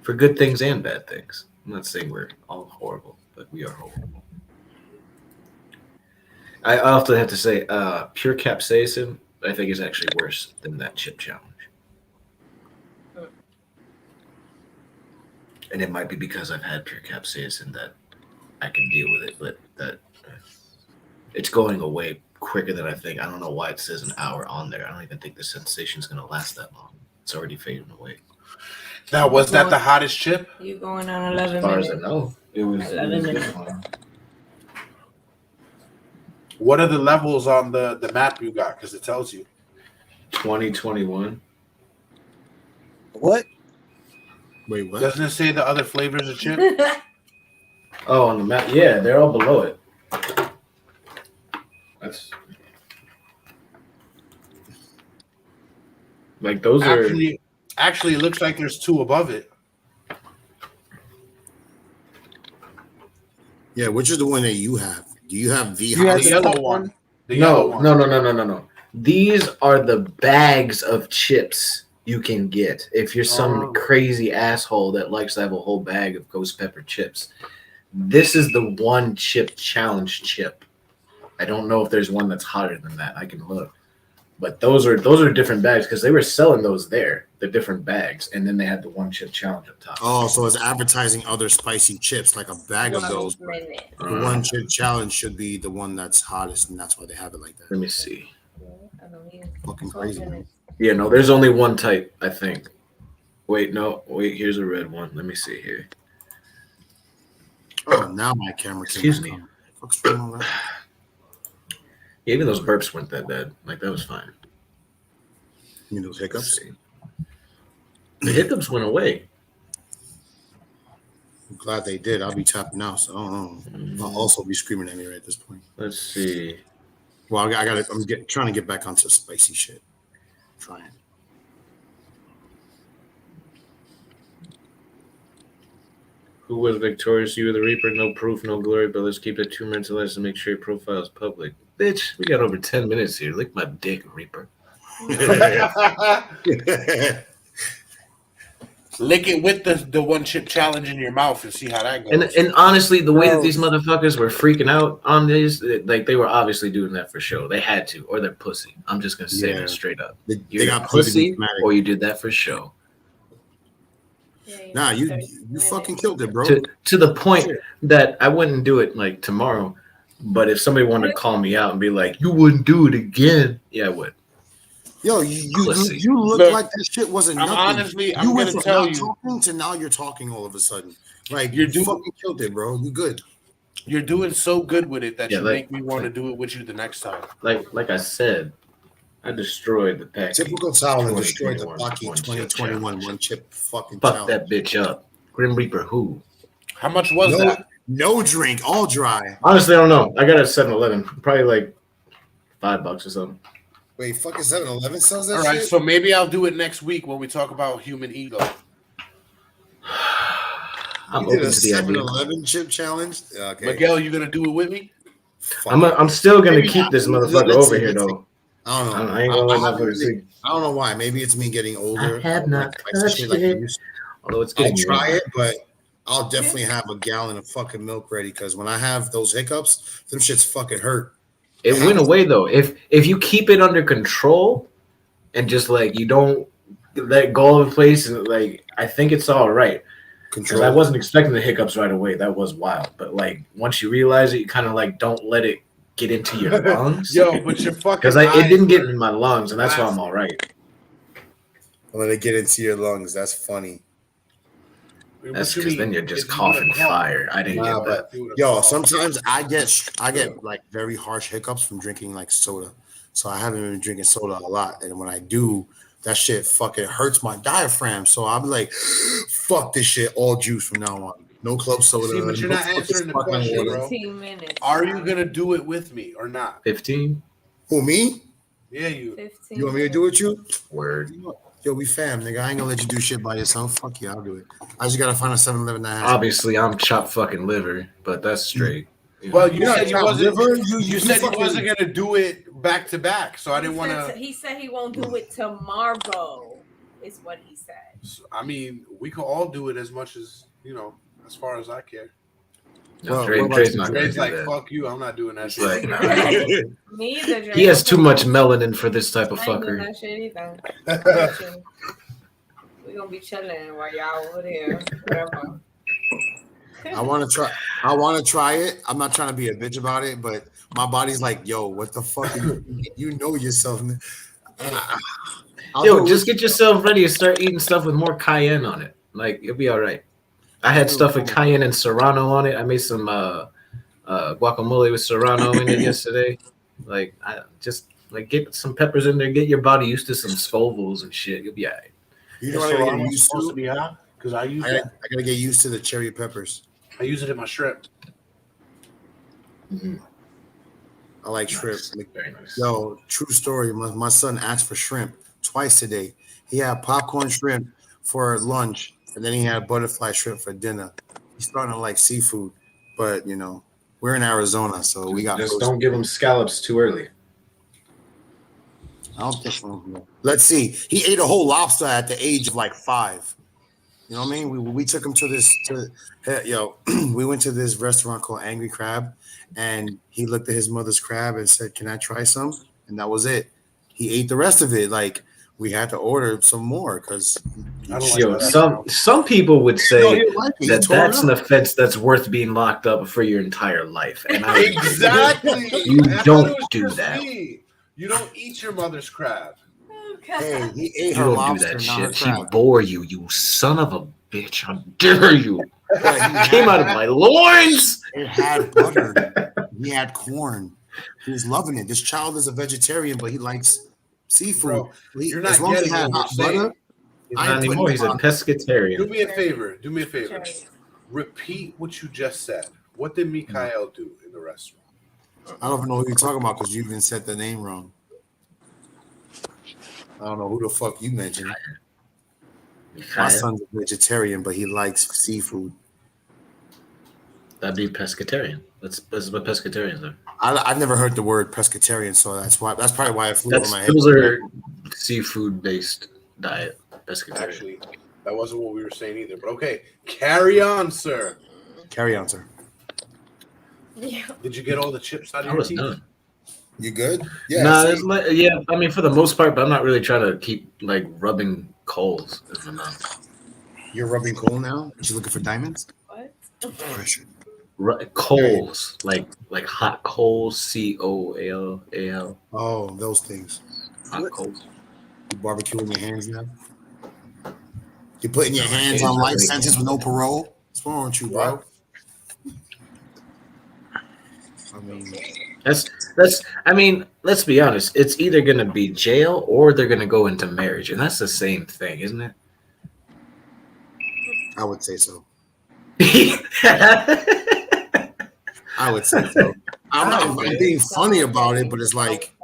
for good things and bad things. I'm not saying we're all horrible, but we are horrible. I also have to say, pure capsaicin, I think, is actually worse than that chip challenge. And it might be because I've had pure capsaicin that I can deal with it, but that it's going away quicker than I think. I don't know why it says an hour on there. I don't even think the sensation is going to last that long. It's already fading away. Now, was that the hottest chip? You going on 11 as far minutes? As I know, it was 11 minutes. What are the levels on the map you got? Because it tells you. 2021. What? Wait, what? Doesn't it say the other flavors of chip? Oh, on the map. Yeah, they're all below it. That's like those Actually, it looks like there's two above it. Yeah, which is the one that you have? Do you have the yellow one? No. These are the bags of chips you can get if you're some crazy asshole that likes to have a whole bag of ghost pepper chips. This is the one chip challenge chip. I don't know if there's one that's hotter than that. I can look. But those are different bags because they were selling those there, the different bags, and then they had the one chip challenge up top. Oh, so it's advertising other spicy chips, like a bag of those. The one chip challenge should be the one that's hottest, and that's why they have it like that. Let me see. Fucking crazy, man. Yeah, no, there's only one type, I think. Wait, here's a red one. Let me see here. Oh, now my camera. Excuse me. What's wrong with that? Yeah, even those burps weren't that bad. Like, that was fine. You mean those hiccups? The hiccups went away. I'm glad they did. I'll be tapping out, so I don't know. I'll also be screaming at me right at this point. Let's see. Well, I'm trying to get back onto spicy shit. Trying. Who was victorious? You or the Reaper? No proof, no glory, but let's keep it 2 minutes or less to make sure your profile is public. Bitch, we got over 10 minutes here. Lick my dick, Reaper. Lick it with the one chip challenge in your mouth and see how that goes. And honestly, the way that these motherfuckers were freaking out on this, like they were obviously doing that for show. They had to, or they're pussy. I'm just gonna say that straight up. They got pussy, or you did that for show. Nah, you fucking killed it, bro. To the point that I wouldn't do it like tomorrow, but if somebody wanted to call me out and be like, "You wouldn't do it again," yeah, I would. Yo, you look like this shit wasn't nothing. Honestly, I'm gonna tell you, talking to now you're talking all of a sudden. Like you fucking killed it, bro. You good. You're doing so good with it that you make me want to do it with you the next time. Like I said, I destroyed the pack. Typical Talon destroyed the Bucky 2021 one chip fucking Fuck challenge. that bitch up. Grim Reaper who? How much was that? No drink, all dry. Honestly, I don't know. I got it at 7-Eleven. Probably like $5 or something. Wait, fucking 7-Eleven sells that All right, shit? so maybe I'll do it next week when we talk about human ego. I'm you did open a to the idea. 7-Eleven chip challenge? Okay. Miguel, you gonna do it with me? I'm still gonna keep this motherfucker over here though. I don't know. I ain't gonna let motherfucker see. I don't know why. Maybe it's me getting older. I have not touched it. Although it's I'll getting try it, but I'll definitely have a gallon of fucking milk ready because when I have those hiccups, them shits fucking hurt. It went away though. If you keep it under control and just like you don't let go of the place, and like I think it's all right. Because I wasn't expecting the hiccups right away. That was wild. But like once you realize it, you kind of like don't let it get into your lungs. Yo, but you're fucking because it didn't get in my lungs, and that's why I'm all right. Let it get into your lungs. That's funny. That's because then you're just coughing fire. I didn't get that. Yo, sometimes I get like very harsh hiccups from drinking like soda. So I haven't been drinking soda a lot, and when I do, that shit fucking hurts my diaphragm. So I'll be like, fuck this shit, all juice from now on. No club soda. See, but you're not answering the question, bro. 15 minutes. Are you gonna do it with me or not? 15? Who, me? Yeah, you. 15 You want me to do it with you? Word. Yo, we fam, nigga. I ain't gonna let you do shit by yourself. Fuck you, I'll do it. I just gotta find a 7-Eleven that has. Obviously, I'm chopped fucking liver, but that's straight. Well, you said you wasn't. liver? You said you wasn't gonna do it back to back, so I didn't want to. He said he won't do it tomorrow. Is what he said. So, I mean, we could all do it as much as as far as I care. No, Dre's not gonna Dre's do like, that. fuck you, I'm not doing that He's like, shit. nah. Me either. Dre. He has too much melanin for this type of I ain't doing fucker. that shit either. We're gonna be chilling while y'all over there. Whatever. I want to try it. I'm not trying to be a bitch about it, but my body's like, yo, what the fuck? You know yourself. Yo, just get yourself ready and start eating stuff with more cayenne on it. Like, you'll be all right. I had stuff with cayenne and serrano on it. I made some guacamole with serrano in it yesterday. Like, I just get some peppers in there. Get your body used to some Scovilles and shit. You'll be all right. You know what I gotta get used supposed to to? be high because I use I gotta get used to the cherry peppers. I use it in my shrimp. Mm-hmm. I like shrimp. Very nice. Yo, true story. My son asked for shrimp twice today. He had popcorn shrimp for lunch, and then he had butterfly shrimp for dinner. He's starting to like seafood, but we're in Arizona, so we got. Just don't give him scallops too early. I don't think so. Let's see. He ate a whole lobster at the age of like 5. You know what I mean? We took him to we went to this restaurant called Angry Crab, and he looked at his mother's crab and said, "Can I try some?" And that was it. He ate the rest of it. Like we had to order some more because some people would say that that's an up. offense that's worth being locked up for your entire life, and I Exactly. you I thought don't it was do just that. me. You don't eat your mother's crab. Hey, he ate You her don't do lobster, that not shit. her She crab. bore you, you son of a bitch! How dare you? But he Came out of my loins. It had butter. He had corn. He was loving it. This child is a vegetarian, but he likes seafood. Bro, you're not as long as he getting had what hot we're saying. butter, Not anymore. He's a pescatarian. Do me a favor. Do me a favor. Repeat what you just said. What did Mikhail do in the restaurant? I don't even know who you're talking about because you even said the name wrong. I don't know who the fuck you mentioned. My son's a vegetarian, but he likes seafood. That'd be pescatarian. That's what pescatarians are. I've never heard the word pescatarian, so that's probably why it flew over my head. Those are seafood-based diet. Pescatarian. Actually, that wasn't what we were saying either. But okay, carry on, sir. Carry on, sir. Yeah. Did you get all the chips out of your teeth? Done. You good? Yeah. Nah, yeah. I mean, for the most part, but I'm not really trying to keep like rubbing coals. You're rubbing coal now? Are you looking for diamonds? What? Pressure. Coals, like hot coals, COAL. Oh, those things. Hot coals. You barbecuing your hands now? You putting your hands on life sentence with no parole? What's wrong with you, bro? I mean, that's. I mean, let's be honest. It's either gonna be jail or they're gonna go into marriage, and that's the same thing, isn't it? I would say so. I would say so. I'm being funny about it, but it's like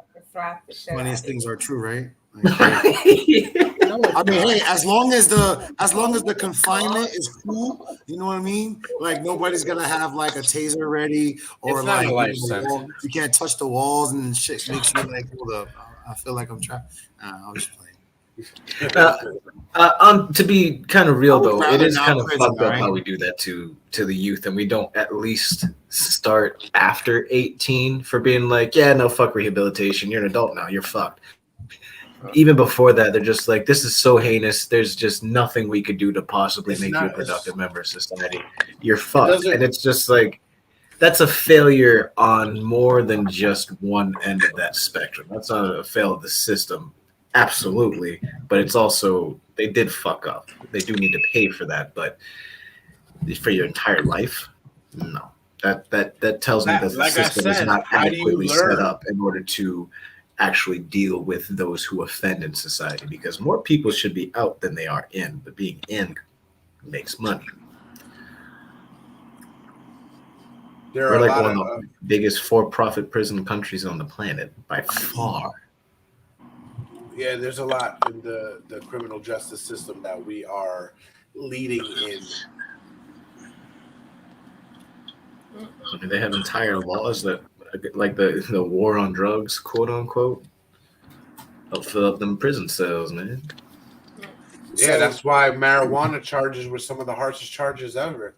funniest things are true, right? I mean, hey, as long as the confinement is cool, you know what I mean? Like nobody's gonna have like a taser ready or It's not like a life sentence. you can't touch the walls and shit makes you like, hold up, I feel like I'm trapped. I was just playing. To be kind of real though, it is kind of prison, fucked up right? how we do that to the youth, and we don't at least start after 18 for being like, yeah, no, fuck rehabilitation. You're an adult now. You're fucked. Even before that, they're just like, this is so heinous. There's just nothing we could do to possibly make you a productive member of society. You're fucked, and it's just like that's a failure on more than just one end of that spectrum. That's not a fail of the system. Absolutely, but it's also they did fuck up. They do need to pay for that, but for your entire life, no. That tells me that the system is not adequately set up in order to actually deal with those who offend in society. Because more people should be out than they are in, but being in makes money. We're like one of the biggest for-profit prison countries on the planet by far. Yeah, there's a lot in the criminal justice system that we are leading in. I mean, they have entire laws that, like the war on drugs, quote unquote, help fill up them prison cells, man. Yeah, that's why marijuana charges were some of the harshest charges ever.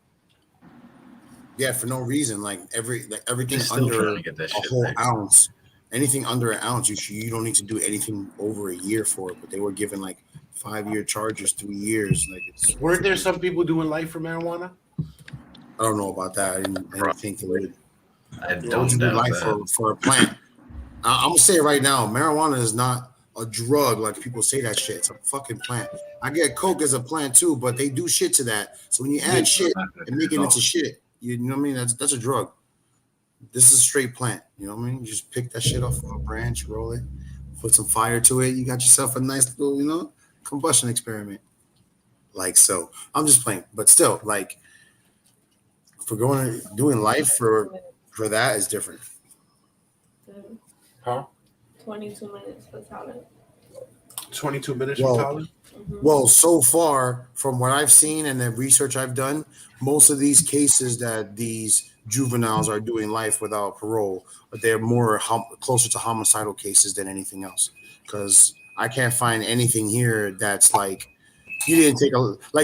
Yeah, for no reason. Like everything under a whole ounce. Anything under an ounce, you don't need to do anything over a year for it. But they were given like 5-year charges, 3 years. Like, weren't there some people doing life for marijuana? I don't know about that. I didn't think they would. I don't do doubt life that. for a plant. I'm gonna say it right now. Marijuana is not a drug like people say that shit. It's a fucking plant. I get coke as a plant too, but they do shit to that. So when you add shit and make it into shit, you know what I mean? That's a drug. This is a straight plant. You know what I mean? You just pick that shit off of a branch, roll it, put some fire to it. You got yourself a nice little, combustion experiment. Like so. I'm just playing, but still, like, for doing life for that is different. Huh? 22 minutes for talent. 22 minutes for talent? Well, so far from what I've seen and the research I've done, most of these cases that these juveniles are doing life without parole, but they're more closer to homicidal cases than anything else. Because I can't find anything here that's like You didn't take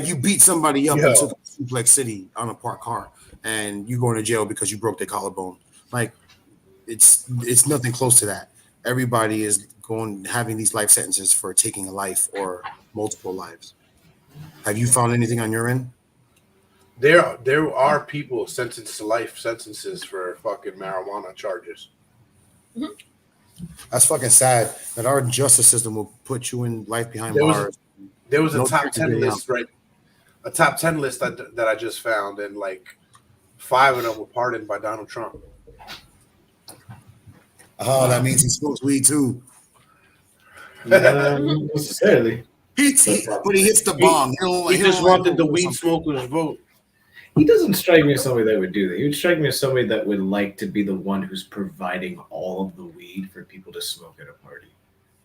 you beat somebody up Yo. and took Suplex City on a parked car, and you going to jail because you broke their collarbone. Like, it's nothing close to that. Everybody is having these life sentences for taking a life or multiple lives. Have you found anything on your end? There are people sentenced to life sentences for fucking marijuana charges. That's fucking sad that our justice system will put you in life behind There bars. was a No top chance of 10 getting list, right? A top 10 list that I just found, and like 5 of them were pardoned by Donald Trump. Oh, that means he smokes weed too. Not necessarily. But he hits the bong. He just wanted the weed smokers' vote. He doesn't strike me as somebody that would do that. He would strike me as somebody that would like to be the one who's providing all of the weed for people to smoke at a party.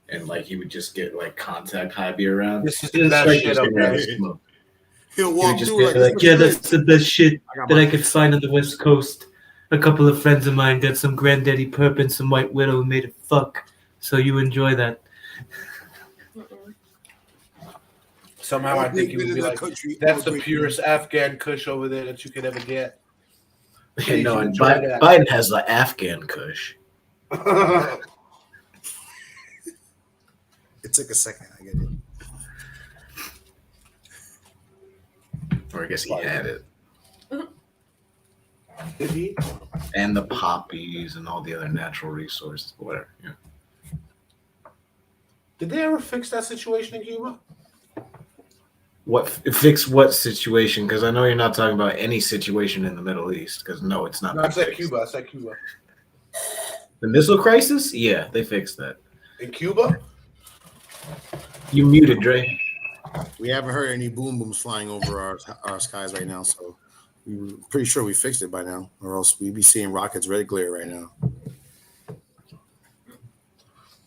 And like he would just get like contact high be around. This is the best shit up there. He'll He would walk just through be like, yeah, that's the best shit that my- I could find on the West Coast. A couple of friends of mine got some Granddaddy Perp and some White Widow and made it fuck. So you enjoy that. Somehow I think he would be like, that's the purest Afghan Kush over there that you could ever get. You know, and enjoy that. Biden has the Afghan Kush. It took a second. I get it. Or I guess he had it. Did he? And the poppies and all the other natural resources, whatever. Yeah. Did they ever fix that situation in Cuba? What fix what situation? Because I know you're not talking about any situation in the Middle East. Because no, it's not. No, I said Cuba. I said Cuba. The missile crisis? Yeah, they fixed that. In Cuba? You muted, Dre. We haven't heard any boom booms flying over our skies right now, so we're pretty sure we fixed it by now, or else we'd be seeing rockets red glare right now.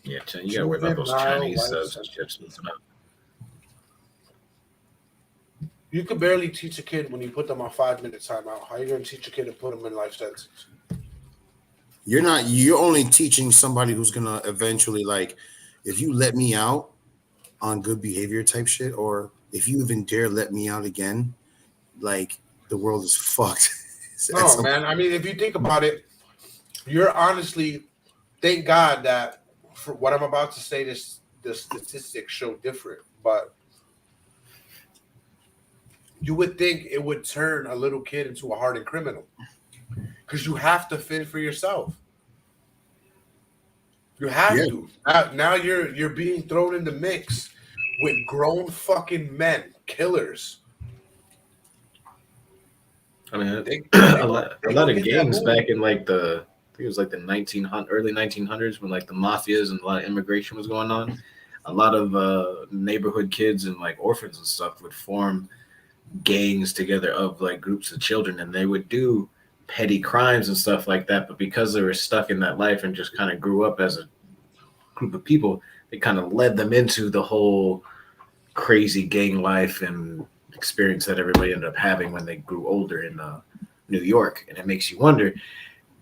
Yeah, you gotta worry about those Chinese chips. You could barely teach a kid when you put them on 5-minute timeout. How are you going to teach a kid to put them in life sentences? You're only teaching somebody who's gonna eventually, like, if you let me out on good behavior type shit, or if you even dare let me out again, like, the world is fucked. No, man. I mean, if you think about it, you're honestly, thank God that for what I'm about to say, the statistics show different, but you would think it would turn a little kid into a hardened criminal because you have to fend for yourself. You have to. Now you're being thrown in the mix with grown fucking men, killers. I mean, a lot of gangs back in like I think it was like the early 1900s when like the mafias and a lot of immigration was going on. A lot of neighborhood kids and like orphans and stuff would form gangs together of like groups of children, and they would do petty crimes and stuff like that. But because they were stuck in that life and just kind of grew up as a group of people, they kind of led them into the whole crazy gang life and experience that everybody ended up having when they grew older in New York. And it makes you wonder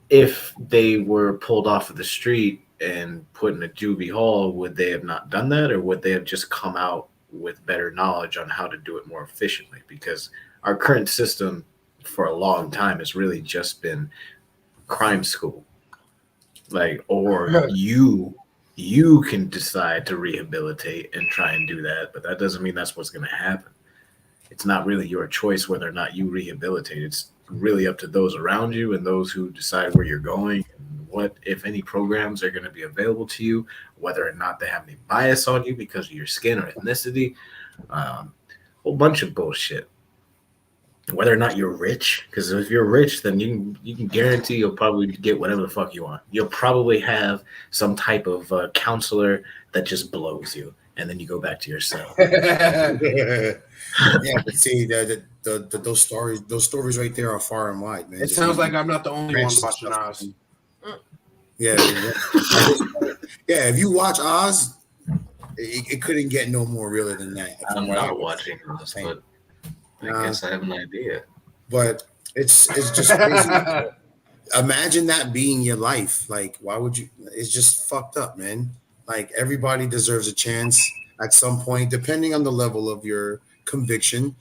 if they were pulled off of the street and put in a juvie hall, would they have not done that, or would they have just come out with better knowledge on how to do it more efficiently? Because our current system for a long time has really just been crime school. Like, or you can decide to rehabilitate and try and do that, but that doesn't mean that's what's going to happen. It's not really your choice whether or not you rehabilitate. It's really up to those around you and those who decide where you're going and what, if any, programs are going to be available to you, whether or not they have any bias on you because of your skin or ethnicity, a whole bunch of bullshit. Whether or not you're rich, because if you're rich, then you can guarantee you'll probably get whatever the fuck you want. You'll probably have some type of counselor that just blows you, and then you go back to your cell. Yeah, but see, those stories right there are far and wide, man. It sounds like I'm not the only one watching Oz. Yeah. If you watch Oz, it couldn't get no more realer than that. I'm not watching Oz, but I guess I have an idea. But it's just crazy. Imagine that being your life. Like, why would you? It's just fucked up, man. Like, everybody deserves a chance at some point, depending on the level of your conviction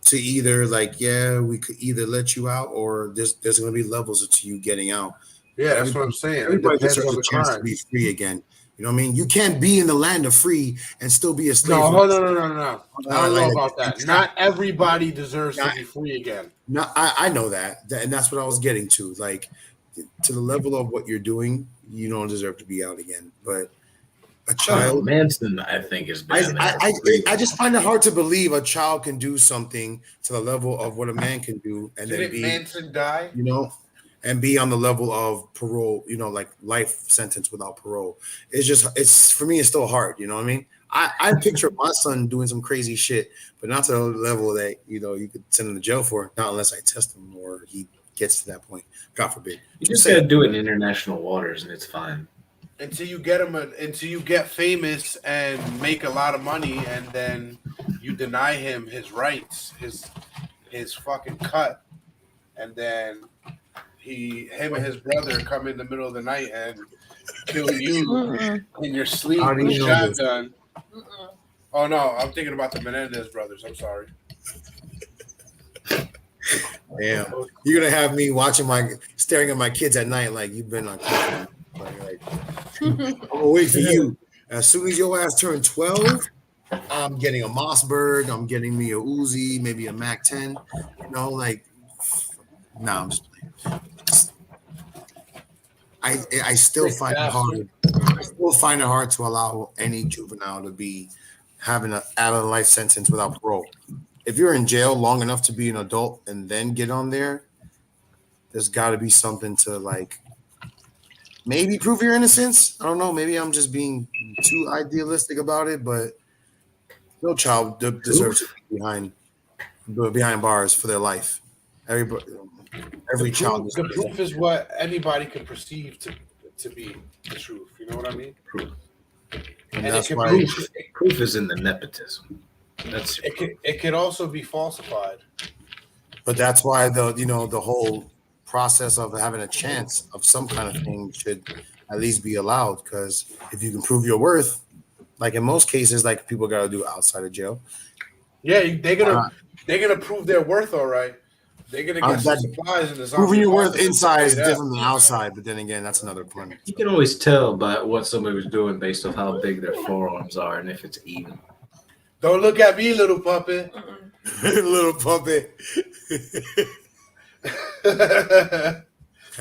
to either like, yeah, we could either let you out or there's going to be levels to you getting out. Yeah, that's what I'm saying. It Everybody depends deserves on a the chance crime. to be free again. You know what I mean? You can't be in the land of free and still be a slave. No. I don't know about that. Not everybody deserves to be free again. No, I know that, and that's what I was getting to. Like, to the level of what you're doing, you don't deserve to be out again. But a child, Manson, I think, is bad. I just find it hard to believe a child can do something to the level of what a man can do, and Didn't then Manson die? You know, and be on the level of parole. You know, like life sentence without parole. It's for me. It's still hard. You know what I mean? I picture my son doing some crazy shit, but not to the level that you could send him to jail for. Not unless I test him or he gets to that point. God forbid. You just gotta do it in international waters, and it's fine. Until you get him, until you get famous and make a lot of money, and then you deny him his rights, his fucking cut, and then him and his brother come in the middle of the night and kill you in your sleep with a shotgun. Oh no, I'm thinking about the Menendez brothers. I'm sorry. Damn, you're gonna have me staring at my kids at night like you've been on. Like, I'm gonna wait for you. As soon as your ass turn 12, I'm getting a Mossberg. I'm getting me a Uzi, maybe a Mac 10. You know, like, nah, I'm just playing. I still find it hard. I still find it hard to allow any juvenile to be having an out of life sentence without parole. If you're in jail long enough to be an adult and then get on there's got to be something to like maybe prove your innocence. I don't know. Maybe I'm just being too idealistic about it, but no child deserves to be behind bars for their life. Every child. The proof is what anybody can perceive to be the truth. You know what I mean? Proof. And that's why proof is in the nepotism. It could also be falsified. But that's why the whole process of having a chance of some kind of thing should at least be allowed, because if you can prove your worth, like in most cases, like people got to do outside of jail. Yeah, they're gonna prove their worth, all right. They're gonna get some supplies in the proving your worth inside is different than outside, but then again, that's another point. You can always tell by what somebody was doing based on how big their forearms are and if it's even. Don't look at me, little puppet. Little puppet.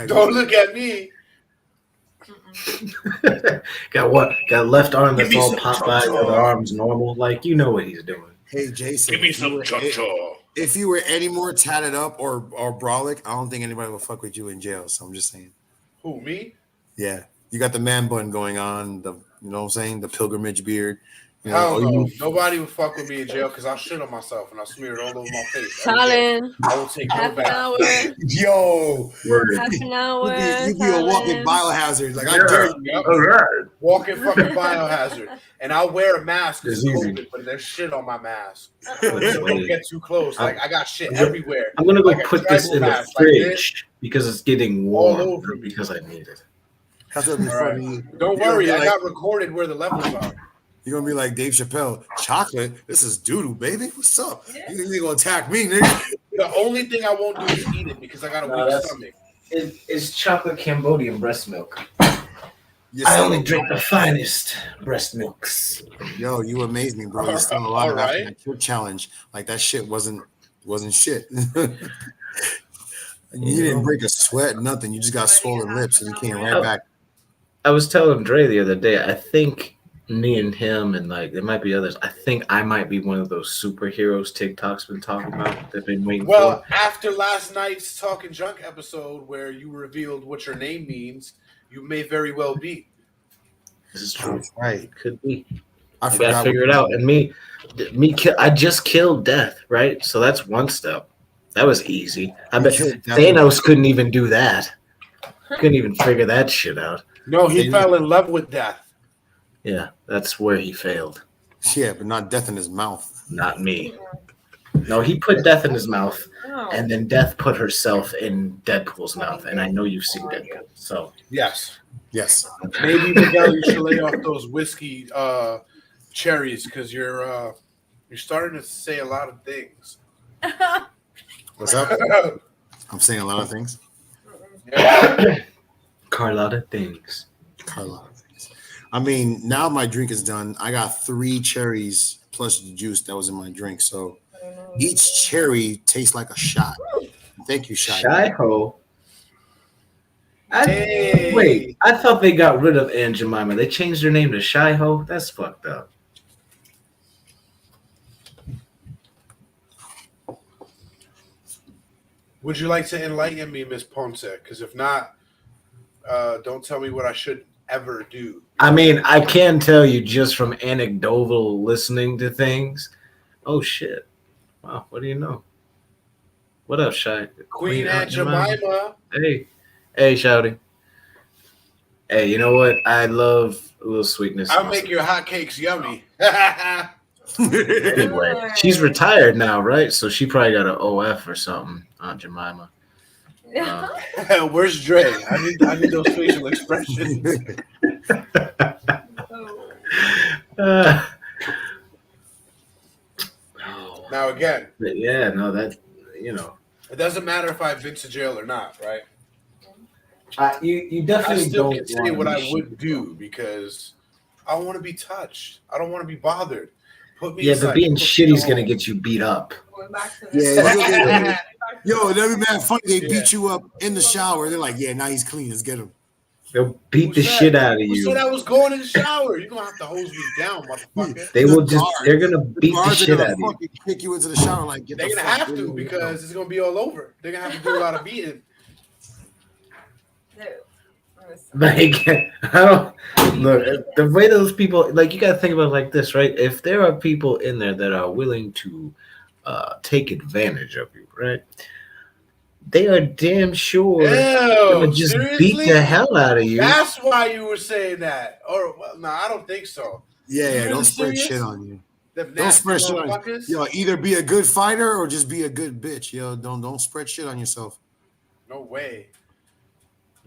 Don't look at me. Got what? Got left arm that's all Popeye, the other arm's normal. Like, you know what he's doing. Hey, Jason. Give me some cha-cha. If you were any more tatted up or brolic, I don't think anybody will fuck with you in jail. So I'm just saying. Who, me? Yeah. You got the man bun going on, you know what I'm saying? The pilgrimage beard. Hell no. Nobody would fuck with me in jail because I'll shit on myself and I'll smear it all over my face. Colin. I will take no Half an hour. Yo. Half an hour. You be a walking biohazard. Like, I dare you. All right. Walking fucking biohazard. And I'll wear a mask because it's COVID, but there's shit on my mask. So don't get too close. Like, I got shit everywhere. I'm going to go like put this in the fridge because it's getting warm. All over me. Because I need it. That's what be funny. Don't worry. I got recorded where the levels are. You're going to be like Dave Chappelle. Chocolate? This is doo-doo, baby. What's up? Yeah. You ain't going to attack me, nigga. The only thing I won't do is eat it because I got a weak stomach. It's chocolate Cambodian breast milk. I only drink the finest breast milks. Yo, you amaze me, bro. You're still alive after that Kid challenge. Like, that shit wasn't shit. You didn't break a sweat, nothing. You just got swollen lips and you came right back. I was telling Dre the other day, I think me and him and like there might be others. I think I might be one of those superheroes TikTok's been talking about. They've been waiting for. After last night's Talking Junk episode where you revealed what your name means, you may very well be. This is true. Right. It could be. I gotta figure it out. And I just killed Death, right? So that's one step. That was easy. I bet Thanos couldn't even do that. Couldn't even figure that shit out. No, he fell in love with Death. Yeah, that's where he failed. Yeah, but not Death in his mouth. Not me. No, he put Death in his mouth, and then Death put herself in Deadpool's mouth. And I know you've seen Deadpool, so yes. Maybe Miguel, you should lay off those whiskey cherries because you're You're starting to say a lot of things. What's up? I'm saying a lot of things. Carlotta things. Carlotta things. I mean, now my drink is done. I got 3 cherries plus the juice that was in my drink. So each cherry tastes like a shot. Thank you, Shy. Shy-Ho. Hey. Wait, I thought they got rid of Aunt Jemima. They changed their name to Shy-Ho? That's fucked up. Would you like to enlighten me, Miss Ponce? Because if not, don't tell me what I should ever do. I mean, I can tell you just from anecdotal listening to things. Oh, shit. Wow, what do you know? What up, Shy? Queen Aunt Jemima. Hey, Shouty. Hey, you know what? I love a little sweetness. I'll make your hotcakes yummy. Anyway, she's retired now, right? So she probably got an OF or something, Aunt Jemima. Where's Dre? I need those facial expressions. Now again, yeah, no, that it doesn't matter if I've been to jail or not, right? You I definitely still don't can say what I would do because I don't want to be touched. I don't want to be bothered. Put me Yeah, aside. but being shitty is gonna get you beat up. Yeah, yo, that'd be mad funny. They beat you up in the shower. They're like, yeah, now he's clean. Let's get him. They'll beat the shit out of Who you. said I was going in the shower? You're gonna have to hose me down, motherfucker. They're gonna beat the shit out of you. Fucking kick you into the shower like get They're the gonna fuck have in to here. because it's gonna be all over. They're gonna have to do a lot of beating. Like, I don't look the way those people, like, you gotta think about it like this, right? If there are people in there that are willing to take advantage of you, right? They are damn sure gonna just beat the hell out of you. That's why you were saying that. Or well, no, I don't think so. Yeah, don't spread shit on you. Them Don't nasty spread shit on you. motherfuckers. Yo, either be a good fighter or just be a good bitch. Yo, don't spread shit on yourself. No way.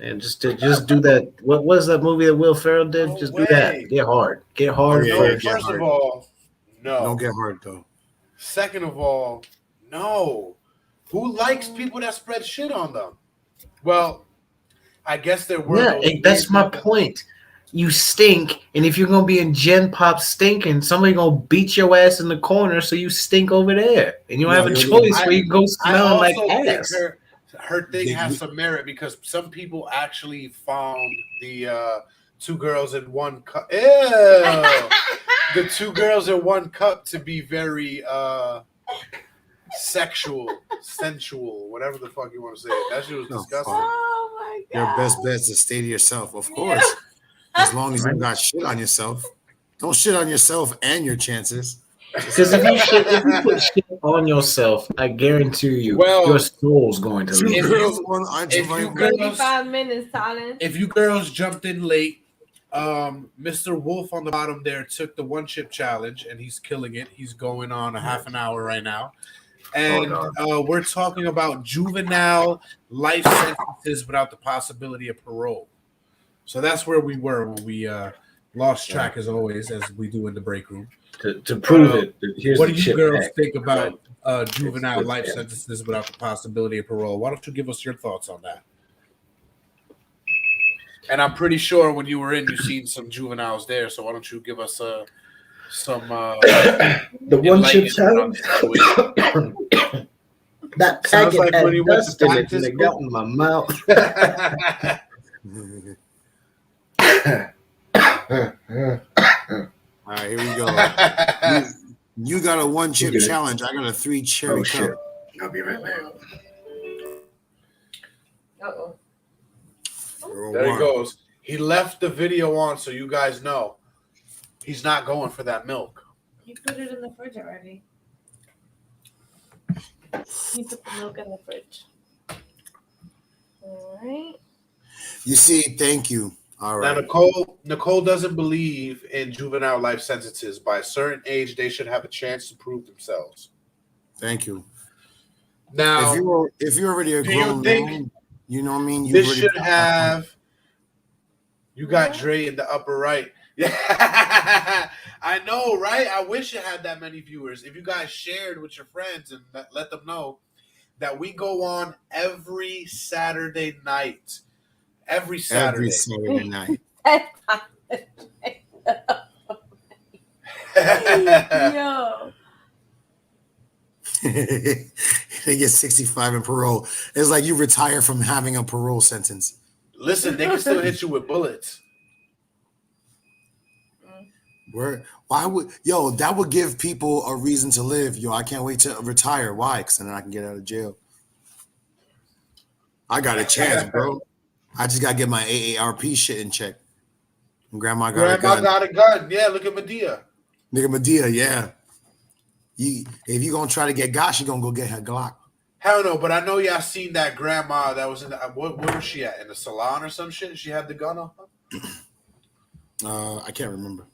And just do that. What was that movie that Will Ferrell did? No just way. do that. Get hard. Get hard. Yeah, First of all, no. Don't get hard though. Second of all, no. Who likes people that spread shit on them? Well, I guess there were. Yeah, that's my point. You stink, and if you're gonna be in Gen Pop stinking, somebody gonna beat your ass in the corner, so you stink over there, and you don't have a choice where you go smelling like ass. Her thing has some merit because some people actually found the 2 girls in 1 cup. Ew, the 2 girls in 1 cup to be very sexual, sensual, whatever the fuck you want to say. That shit was disgusting. Oh my god! Your best bet is to stay to yourself, of course. As long as you got shit on yourself, don't shit on yourself and your chances. Because if you put shit on yourself, I guarantee you, your soul's going to leave. 45 minutes, Talon. If you girls jumped in late, Mr. Wolf on the bottom there took the 1 chip challenge and he's killing it. He's going on a half an hour right now. And we're talking about juvenile life sentences without the possibility of parole. So that's where we were when we lost track, as always, as we do in the break room. To prove it, what do you girls think about juvenile life sentences without the possibility of parole? Why don't you give us your thoughts on that? And I'm pretty sure when you were in, you seen some juveniles there. So why don't you give us some the 1 chip challenge? That sounds like when you went to it and it got in my mouth. All right, here we go. You got a 1 chip challenge. I got a 3 cherry cup. I'll be right back. Uh-oh. There he goes. He left the video on so you guys know he's not going for that milk. You put it in the fridge already. You put the milk in the fridge. All right. You see, thank you. All right. Now, Nicole doesn't believe in juvenile life sentences. By a certain age, they should have a chance to prove themselves. Thank you. Now, if you're already a grown man, you know what I mean? This should have. You got Dre in the upper right. Yeah, I know, right? I wish it had that many viewers. If you guys shared with your friends and let them know that we go on every Saturday night. Every Saturday. Night. Yo. They get 65 in parole. It's like you retire from having a parole sentence. Listen, they can still hit you with bullets. Why would that would give people a reason to live? I can't wait to retire. Why? Because then I can get out of jail. I got a chance, bro. I just gotta get my AARP shit in check. And Grandma got a gun. Yeah, look at Medea. Nigga Medea, yeah. If you gonna try to get got, she gonna go get her Glock. Hell no, but I know y'all seen that grandma that was in the what was she at? In the salon or some shit? She had the gun on her? I can't remember.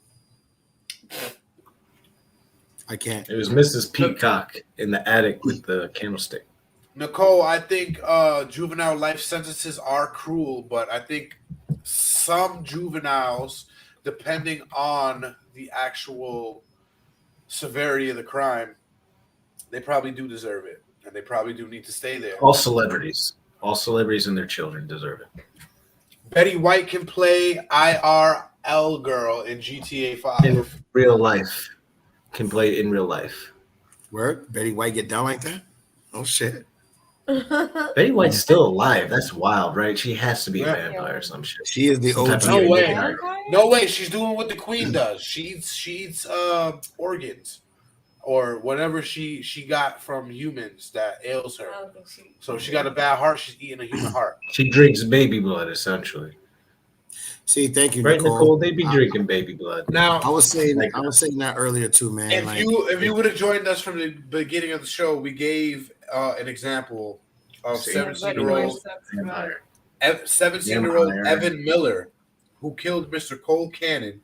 I can't. It was Mrs. Peacock in the attic with the candlestick. Nicole, I think juvenile life sentences are cruel, but I think some juveniles, depending on the actual severity of the crime, they probably do deserve it, and they probably do need to stay there. All celebrities and their children deserve it. Betty White can play IRL girl in GTA 5. In real life. Can play in real life. Word? Betty White get down like that? Oh, shit. Betty White's still alive. That's wild, right? She has to be a vampire or some shit. She is the OG. No way. No way. She's doing what the queen does. She eats organs or whatever she got from humans that ails her. So if she got a bad heart, she's eating a human heart. She drinks baby blood, essentially. See, thank you, right, Nicole. They be drinking baby blood. Now, I was saying that earlier too, man. If you would have joined us from the beginning of the show, we gave an example of 17-year-old Evan Miller, who killed Mr. Cole Cannon,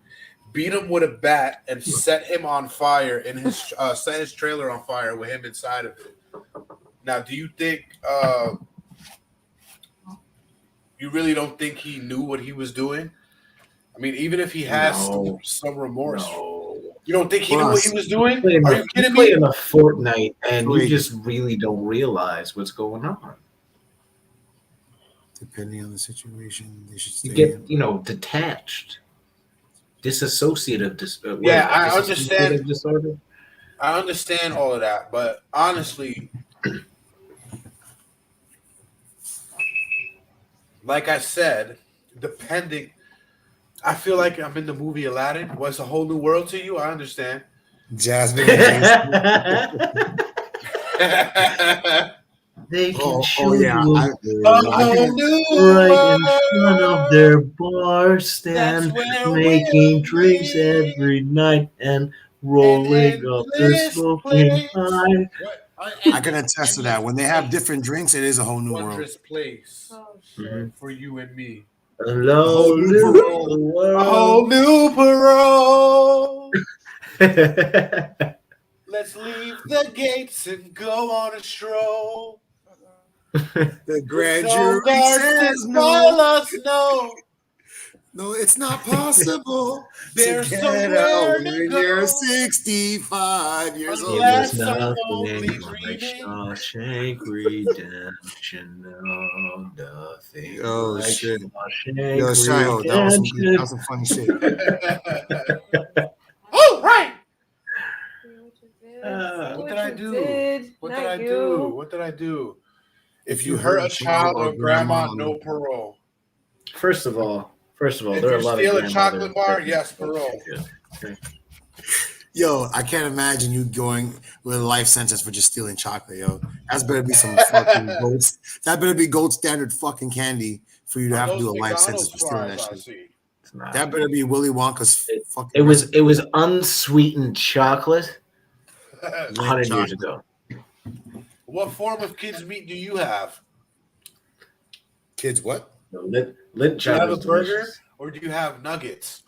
beat him with a bat, and set him on fire in his set his trailer on fire with him inside of it. Now, do you think you really don't think he knew what he was doing? I mean, even if he has some remorse, you don't think he knew what he was doing? Are you kidding me? In a Fortnite, and you just really don't realize what's going on. Depending on the situation, they should stay you get, detached, dissociative. I understand. Disorder. I understand all of that, but honestly, like I said, I feel like I'm in the movie Aladdin. Was a whole new world to you? I understand. Jasmine. They can show you a whole new right in front of their bar stand, making drinks every night and rolling up their smoking high. I can attest to that. When they have different drinks, it is a whole new world. Wondrous place for you and me. A whole new parole. Let's leave the gates and go on a stroll. The grand jury says no. No, it's not possible. There's to somewhere get out to when go. you're 65 years old. It was nothing like Shawshank Redemption. No, nothing. Oh, like shit. Shawshank Yo, Shio, that was some funny shit. Oh, right. What did I do? What did I do? If you hurt a child or grandma, no parole. First of all, if there are a lot you steal of a chocolate bar, yes, parole. Okay. Yo, I can't imagine you going with a life sentence for just stealing chocolate, yo. That's better be some fucking gold. That better be gold standard fucking candy for you to have to do a life sentence for stealing that shit. That better be Willy Wonka's fucking. It was unsweetened chocolate 100 years ago. What form of kids meat do you have? Kids what? Lit Do you have a chocolate burger or do you have nuggets?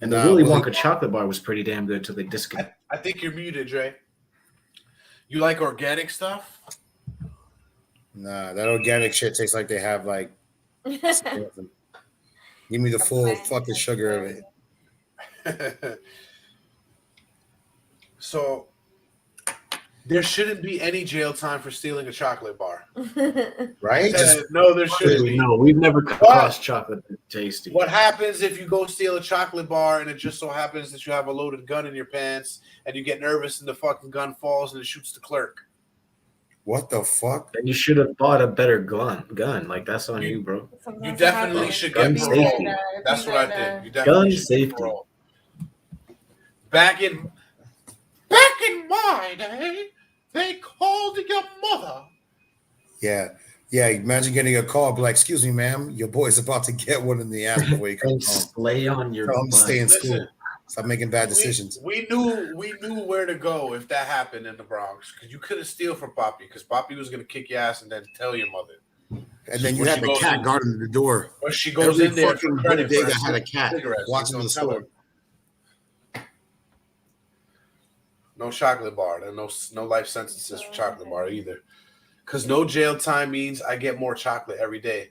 And the Willy Wonka chocolate bar was pretty damn good till they disconnected. I think you're muted, Dre. You like organic stuff? Nah, that organic shit tastes like they have like. Give me the full fucking sugar of it. So there shouldn't be any jail time for stealing a chocolate bar, right? No, there shouldn't be. No, we've never come across chocolate that's tasty. What happens if you go steal a chocolate bar and it just so happens that you have a loaded gun in your pants and you get nervous and the fucking gun falls and it shoots the clerk? What the fuck? Then you should have bought a better gun. Like, that's on you, bro. You definitely should get parole. Safety. That's what I think. You definitely Gun safety. Parole. Back in my day, they called your mother. Yeah. Imagine getting a call, be like, "Excuse me, ma'am, your boy's about to get one in the ass before you come home." Lay on your Tell him to stay in school. Listen, Stop making bad decisions. We knew where to go if that happened in the Bronx, because you couldn't steal from Poppy, because Poppy was gonna kick your ass and then tell your mother. And then you had the cat guarding the door. Or she goes in there for credit. Day that had a cat watching the store. No chocolate bar. There are no life sentences for chocolate bar either. Because no jail time means I get more chocolate every day.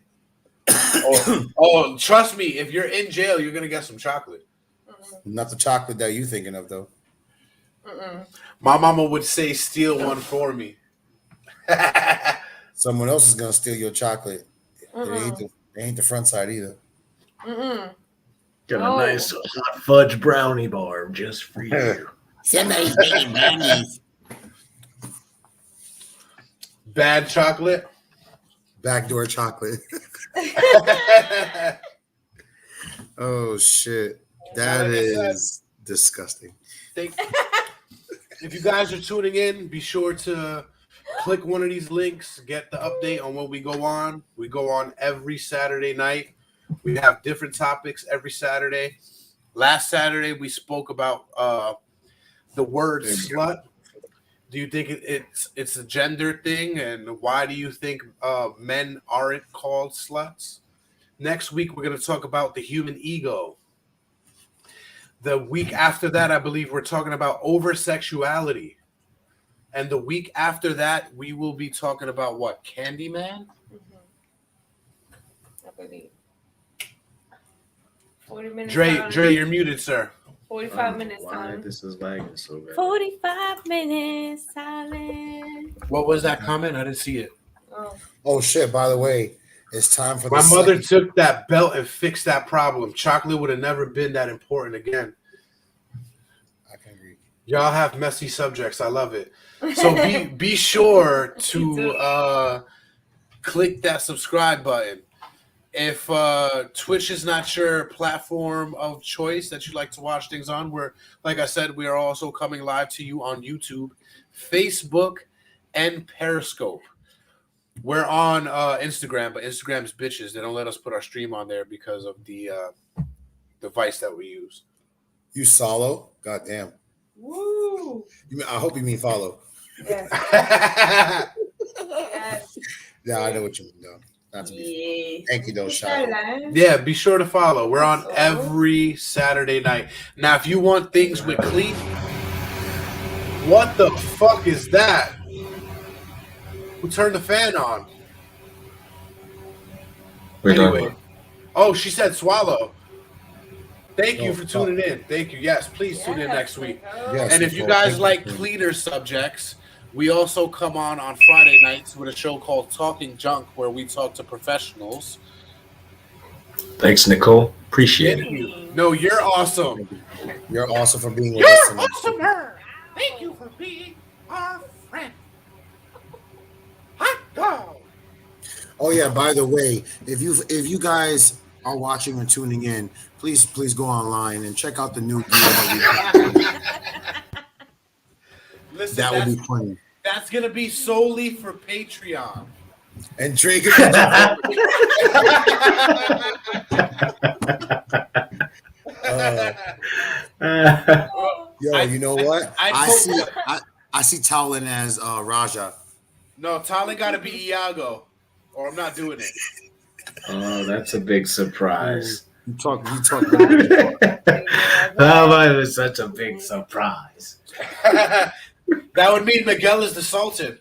Oh, trust me, if you're in jail, you're gonna get some chocolate. Not the chocolate that you're thinking of, though. My mama would say, "Steal one for me." Someone else is gonna steal your chocolate. It ain't the front side either. Got a nice hot fudge brownie bar just for you. Somebody's making brownies. Bad chocolate. Backdoor chocolate. Oh shit. That is disgusting. If you guys are tuning in, be sure to click one of these links, get the update on when we go on. We go on every Saturday night. We have different topics every Saturday. Last Saturday, we spoke about the word slut. Do you think it's a gender thing? And why do you think men aren't called sluts? Next week, we're going to talk about the human ego. The week after that, I believe we're talking about over-sexuality. And the week after that, we will be talking about what? Candyman? I believe. 40 minutes. Dre, you're muted, sir. 45 minutes. Why this is lagging so bad? 45 minutes silent. What was that comment? I didn't see it. Oh shit! By the way, it's time for my mother took that belt and fixed that problem. Chocolate would have never been that important again. I can agree. Y'all have messy subjects. I love it. So be sure to click that subscribe button. If Twitch is not your platform of choice that you like to watch things on, like I said, we are also coming live to you on YouTube, Facebook, and Periscope. We're on Instagram, but Instagram's bitches. They don't let us put our stream on there because of the device that we use. You solo? God damn. Woo! I hope you mean follow. Yes. Yeah, I know what you mean, though. Not to be Thank you, though, Sean. Yeah, be sure to follow. We're on every Saturday night. Now, if you want things with clean, what the fuck is that? Who turned the fan on? Anyway. Oh, she said swallow. Thank you for tuning in. Thank you. Yes, please tune in next week. Yes, and if you guys like cleaner subjects, we also come on Friday nights with a show called Talking Junk, where we talk to professionals. Thanks, Nicole. Appreciate it. You. No, you're awesome. You're awesome for being with us tonight. Awesomer. Thank you for being our friend. Hot dog. Oh yeah, by the way, if you guys are watching or tuning in, please go online and check out the new gear that we Listen, that will be playing. That's gonna be solely for Patreon. And Drake. Yo, you know what? I see Talon as Raja. No, Talon got to be Iago, or I'm not doing it. Oh, that's a big surprise. You talk. How about it was such a big surprise? That would mean Miguel is the Sultan,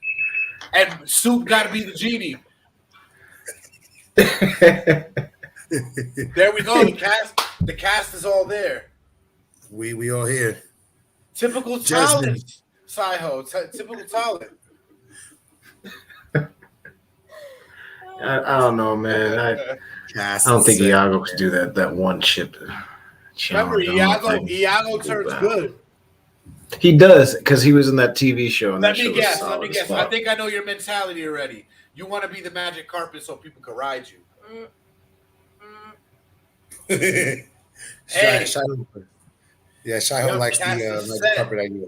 and Soup got to be the genie. There we go. The cast is all there. We all here. Typical Jasmine. talent, Saiho. Typical talent. I don't know, man. I don't think Iago could do that one chip. Remember, Iago turns good. He does, because he was in that TV show. And Let that me show guess. was Let me solid guess. as I fuck. think I know your mentality already. You want to be the magic carpet so people can ride you. Hey. Yeah, Shai likes the carpet idea.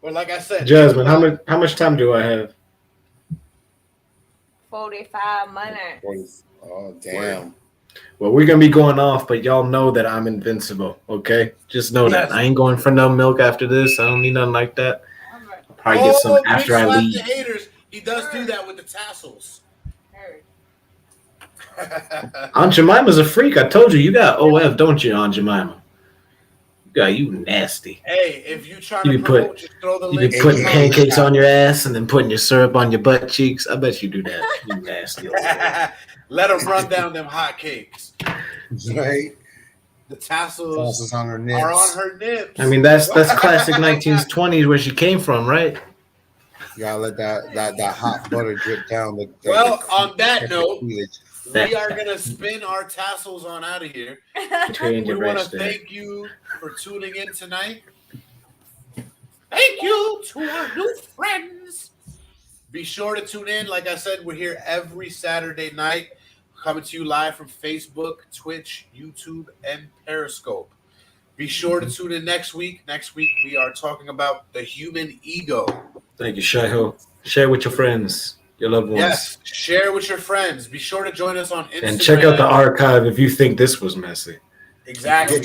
Well, like I said, Jasmine, how much time do I have? 45 minutes. Oh, damn. Well, we're gonna be going off, but y'all know that I'm invincible. Okay, just know that I ain't going for no milk after this. I don't need nothing like that. I'll probably get some after I leave. The haters, he does do that with the tassels. Aunt Jemima's a freak. I told you, you got OF, don't you, Aunt Jemima? You nasty. Hey, if you try to promote, just throw the link. You be putting pancakes on your ass and then putting your syrup on your butt cheeks. I bet you do that. You nasty. Let them run down them hot cakes. Right. The tassels on her nips. are on her nips. I mean, that's classic 1920s where she came from, right? You gotta let that hot butter drip down. On that note, we are going to spin our tassels on out of here. We want to thank you for tuning in tonight. Thank you to our new friends. Be sure to tune in. Like I said, we're here every Saturday night, coming to you live from Facebook, Twitch, YouTube, and Periscope. Be sure to tune in next week. Next week, we are talking about the human ego. Thank you, Shaiho. Share with your friends. Your loved ones. Yes, share with your friends. Be sure to join us on Instagram. And check out the archive if you think this was messy. Exactly.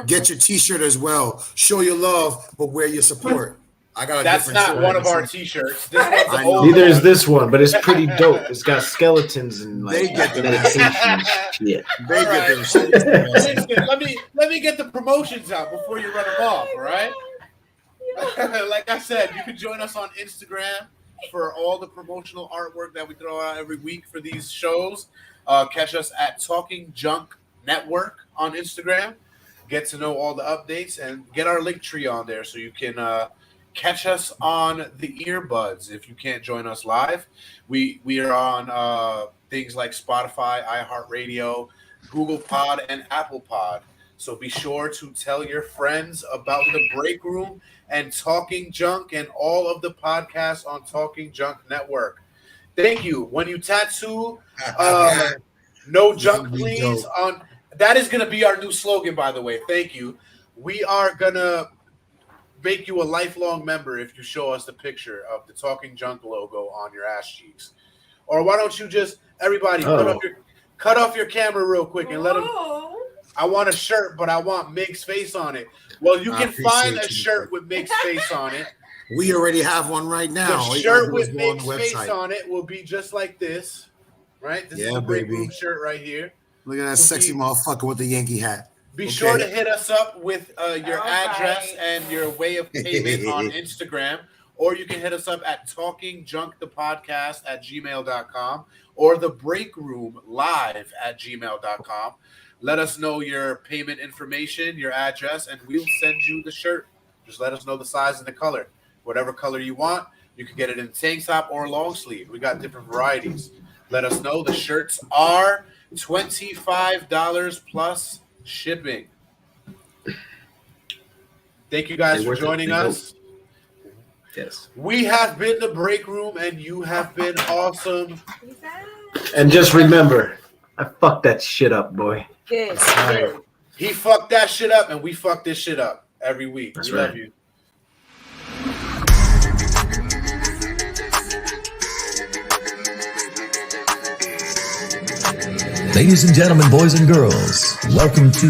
Get your T-shirt as well. Show your love, but wear your support. I got. That's not one of our T-shirts. This one's Neither is this one, but it's pretty dope. It's got skeletons and they get the yeah. They get them. Listen, let me get the promotions out before you run them off. All right. Like I said, you can join us on Instagram for all the promotional artwork that we throw out every week for these shows. Catch us at Talking Junk Network on Instagram. Get to know all the updates and get our link tree on there so you can catch us on the earbuds if you can't join us live. We are on things like Spotify, iHeartRadio, Google Pod, and Apple Pod. So be sure to tell your friends about the Break Room and Talking Junk and all of the podcasts on Talking Junk Network. Thank you. When you tattoo, no junk, please. That is going to be our new slogan, by the way. Thank you. We are going to make you a lifelong member if you show us the picture of the Talking Junk logo on your ass cheeks. Or why don't you just, everybody, cut off your camera real quick and let them. I want a shirt, but I want Mig's face on it. Well, you can find a shirt with Mig's face on it. We already have one right now. The shirt with Mig's face on it will be just like this, right? This is the Break Room shirt right here. Look at that sexy motherfucker with the Yankee hat. Be sure to hit us up with your address and your way of payment on Instagram. Or you can hit us up at talkingjunkthepodcast@gmail.com or the Break Room live @gmail.com. Let us know your payment information, your address, and we'll send you the shirt. Just let us know the size and the color. Whatever color you want, you can get it in tank top or long sleeve. We got different varieties. Let us know. The shirts are $25 plus shipping. Thank you guys for joining us. Yes. We have been the Break Room, and you have been awesome. And just remember, I fucked that shit up, boy. Good. Right. He fucked that shit up, and we fuck this shit up every week. That's we right. love you. Ladies and gentlemen, boys and girls, welcome to